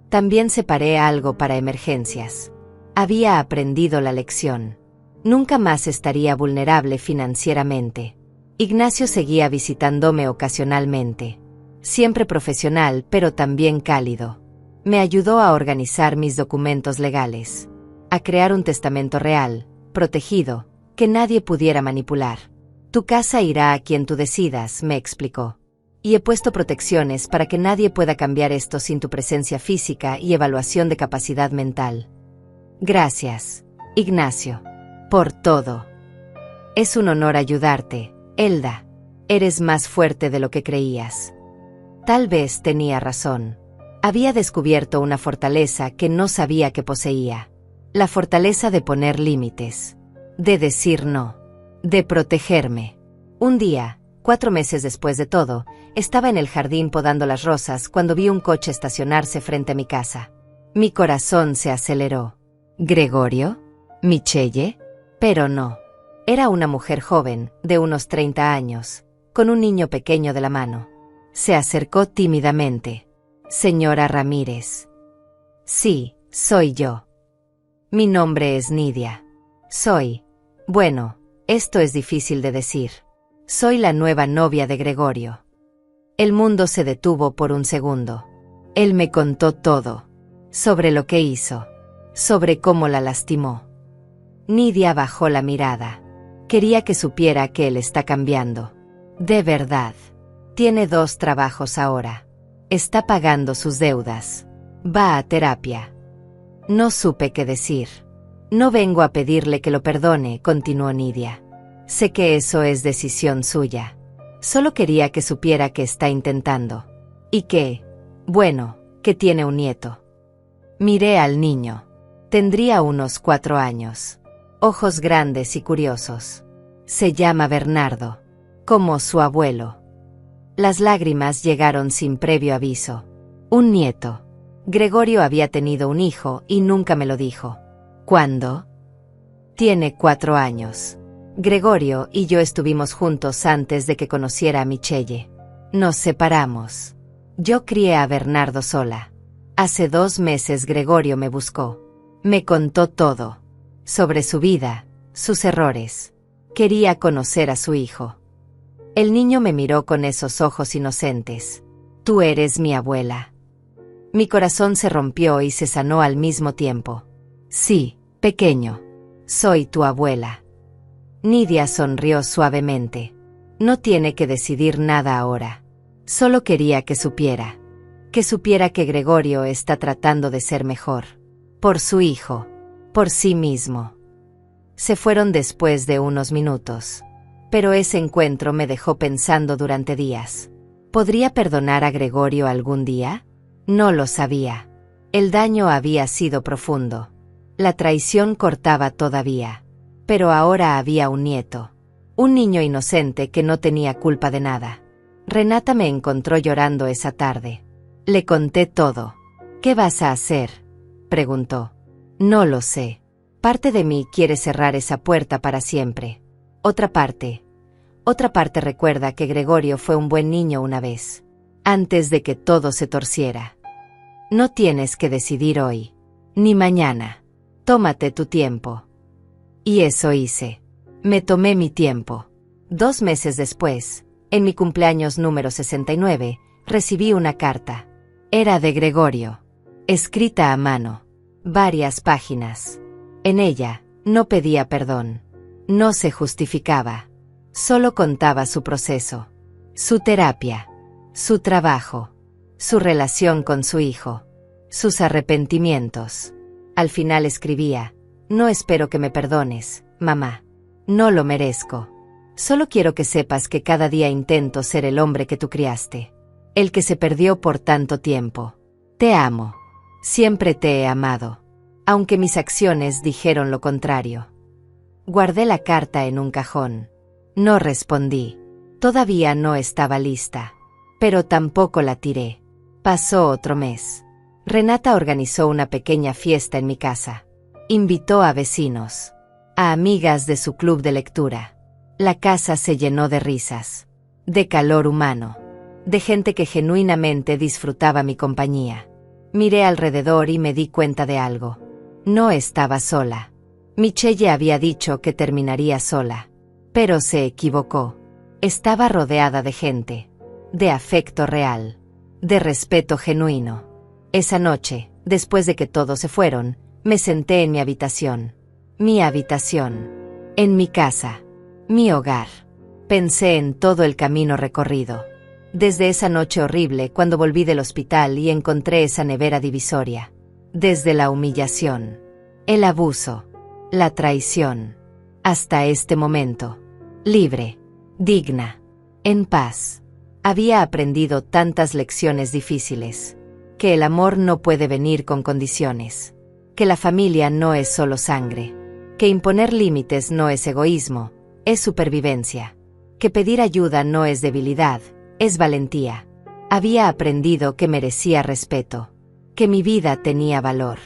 También separé algo para emergencias. Había aprendido la lección. Nunca más estaría vulnerable financieramente. Ignacio seguía visitándome ocasionalmente. Siempre profesional, pero también cálido. Me ayudó a organizar mis documentos legales. A crear un testamento real, protegido, que nadie pudiera manipular. Tu casa irá a quien tú decidas, me explicó. Y he puesto protecciones para que nadie pueda cambiar esto sin tu presencia física y evaluación de capacidad mental. Gracias, Ignacio, por todo. Es un honor ayudarte, Elda. Eres más fuerte de lo que creías. Tal vez tenía razón. Había descubierto una fortaleza que no sabía que poseía. La fortaleza de poner límites. De decir no. De protegerme. Un día, 4 meses después de todo, estaba en el jardín podando las rosas cuando vi un coche estacionarse frente a mi casa. Mi corazón se aceleró. ¿Gregorio? ¿Michelle? Pero no. Era una mujer joven, de unos 30 años, con un niño pequeño de la mano. Se acercó tímidamente. Señora Ramírez. Sí, soy yo. Mi nombre es Nidia. Bueno, esto es difícil de decir. Soy la nueva novia de Gregorio. El mundo se detuvo por un segundo. Él me contó todo. Sobre lo que hizo. Sobre cómo la lastimó. Nidia bajó la mirada. Quería que supiera que él está cambiando. De verdad. Tiene 2 trabajos ahora. Está pagando sus deudas. Va a terapia. No supe qué decir. No vengo a pedirle que lo perdone, continuó Nidia. Sé que eso es decisión suya. Solo quería que supiera que está intentando. Y que, bueno, que tiene un nieto. Miré al niño. Tendría unos 4 años. Ojos grandes y curiosos. Se llama Bernardo, como su abuelo. Las lágrimas llegaron sin previo aviso. Un nieto. Gregorio había tenido un hijo y nunca me lo dijo. ¿Cuándo? Tiene 4 años. Gregorio y yo estuvimos juntos antes de que conociera a Michelle. Nos separamos. Yo crié a Bernardo sola. Hace 2 meses Gregorio me buscó. Me contó todo. Sobre su vida, sus errores. Quería conocer a su hijo. El niño me miró con esos ojos inocentes. Tú eres mi abuela. Mi corazón se rompió y se sanó al mismo tiempo. Sí, pequeño. Soy tu abuela. Nidia sonrió suavemente. No tiene que decidir nada ahora. Solo quería que supiera. Que supiera que Gregorio está tratando de ser mejor. Por su hijo. Por sí mismo. Se fueron después de unos minutos. Pero ese encuentro me dejó pensando durante días. ¿Podría perdonar a Gregorio algún día? No lo sabía. El daño había sido profundo. La traición cortaba todavía. Pero ahora había un nieto. Un niño inocente que no tenía culpa de nada. Renata me encontró llorando esa tarde. Le conté todo. ¿Qué vas a hacer?, preguntó. No lo sé. Parte de mí quiere cerrar esa puerta para siempre. Otra parte recuerda que Gregorio fue un buen niño una vez. Antes de que todo se torciera. No tienes que decidir hoy. Ni mañana. Tómate tu tiempo. Y eso hice. Me tomé mi tiempo. 2 meses después, en mi cumpleaños número 69, recibí una carta. Era de Gregorio. Escrita a mano. Varias páginas. En ella, no pedía perdón. No se justificaba. Solo contaba su proceso. Su terapia. Su trabajo. Su relación con su hijo. Sus arrepentimientos. Al final escribía: no espero que me perdones, mamá. No lo merezco. Solo quiero que sepas que cada día intento ser el hombre que tú criaste. El que se perdió por tanto tiempo. Te amo. Siempre te he amado. Aunque mis acciones dijeron lo contrario. Guardé la carta en un cajón. No respondí. Todavía no estaba lista. Pero tampoco la tiré. Pasó otro mes. Renata organizó una pequeña fiesta en mi casa. Invitó a vecinos. A amigas de su club de lectura. La casa se llenó de risas. De calor humano. De gente que genuinamente disfrutaba mi compañía. Miré alrededor y me di cuenta de algo. No estaba sola. Michelle había dicho que terminaría sola. Pero se equivocó. Estaba rodeada de gente. De afecto real. De respeto genuino. Esa noche, después de que todos se fueron, me senté en mi habitación. Mi habitación. En mi casa. Mi hogar. Pensé en todo el camino recorrido. Desde esa noche horrible cuando volví del hospital y encontré esa nevera divisoria. Desde la humillación. El abuso. La traición. Hasta este momento. Libre. Digna. En paz. Había aprendido tantas lecciones difíciles. Que el amor no puede venir con condiciones. Que la familia no es solo sangre. Que imponer límites no es egoísmo, es supervivencia. Que pedir ayuda no es debilidad, es valentía. Había aprendido que merecía respeto. Que mi vida tenía valor.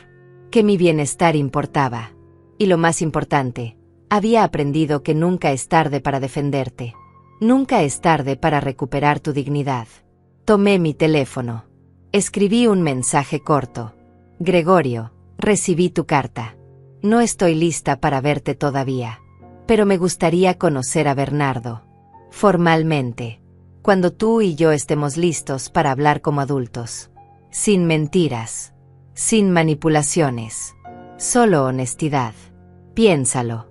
Que mi bienestar importaba. Y lo más importante, había aprendido que nunca es tarde para defenderte. Nunca es tarde para recuperar tu dignidad. Tomé mi teléfono. Escribí un mensaje corto. Gregorio, recibí tu carta. No estoy lista para verte todavía. Pero me gustaría conocer a Bernardo. Formalmente. Cuando tú y yo estemos listos para hablar como adultos. Sin mentiras. Sin manipulaciones. Solo honestidad. Piénsalo.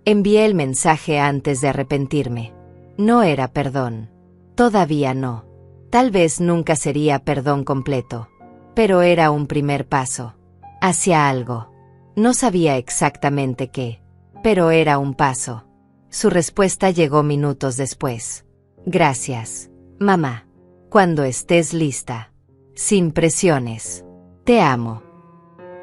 Envié el mensaje antes de arrepentirme. No era perdón. Todavía no. Tal vez nunca sería perdón completo, pero era un primer paso hacia algo. No sabía exactamente qué, pero era un paso. Su respuesta llegó minutos después. Gracias, mamá. Cuando estés lista. Sin presiones. Te amo.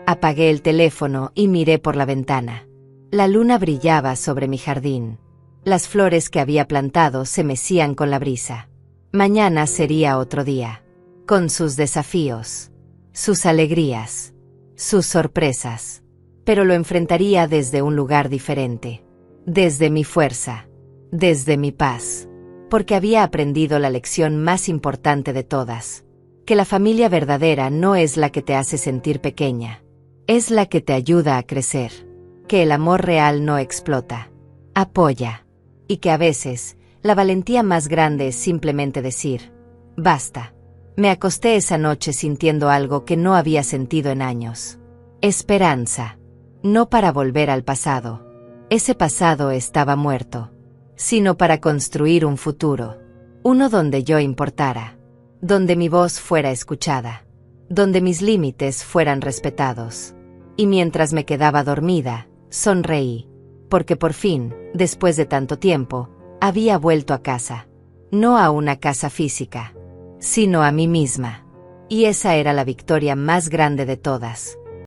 Apagué el teléfono y miré por la ventana. La luna brillaba sobre mi jardín. Las flores que había plantado se mecían con la brisa. Mañana sería otro día. Con sus desafíos, sus alegrías, sus sorpresas. Pero lo enfrentaría desde un lugar diferente. Desde mi fuerza. Desde mi paz. Porque había aprendido la lección más importante de todas. Que la familia verdadera no es la que te hace sentir pequeña. Es la que te ayuda a crecer. Que el amor real no explota. Apoya. Y que a veces, la valentía más grande es simplemente decir, basta. Me acosté esa noche sintiendo algo que no había sentido en años. Esperanza. No para volver al pasado. Ese pasado estaba muerto. Sino para construir un futuro. Uno donde yo importara. Donde mi voz fuera escuchada. Donde mis límites fueran respetados. Y mientras me quedaba dormida, sonreí. Porque por fin, después de tanto tiempo, había vuelto a casa. No a una casa física, sino a mí misma. Y esa era la victoria más grande de todas.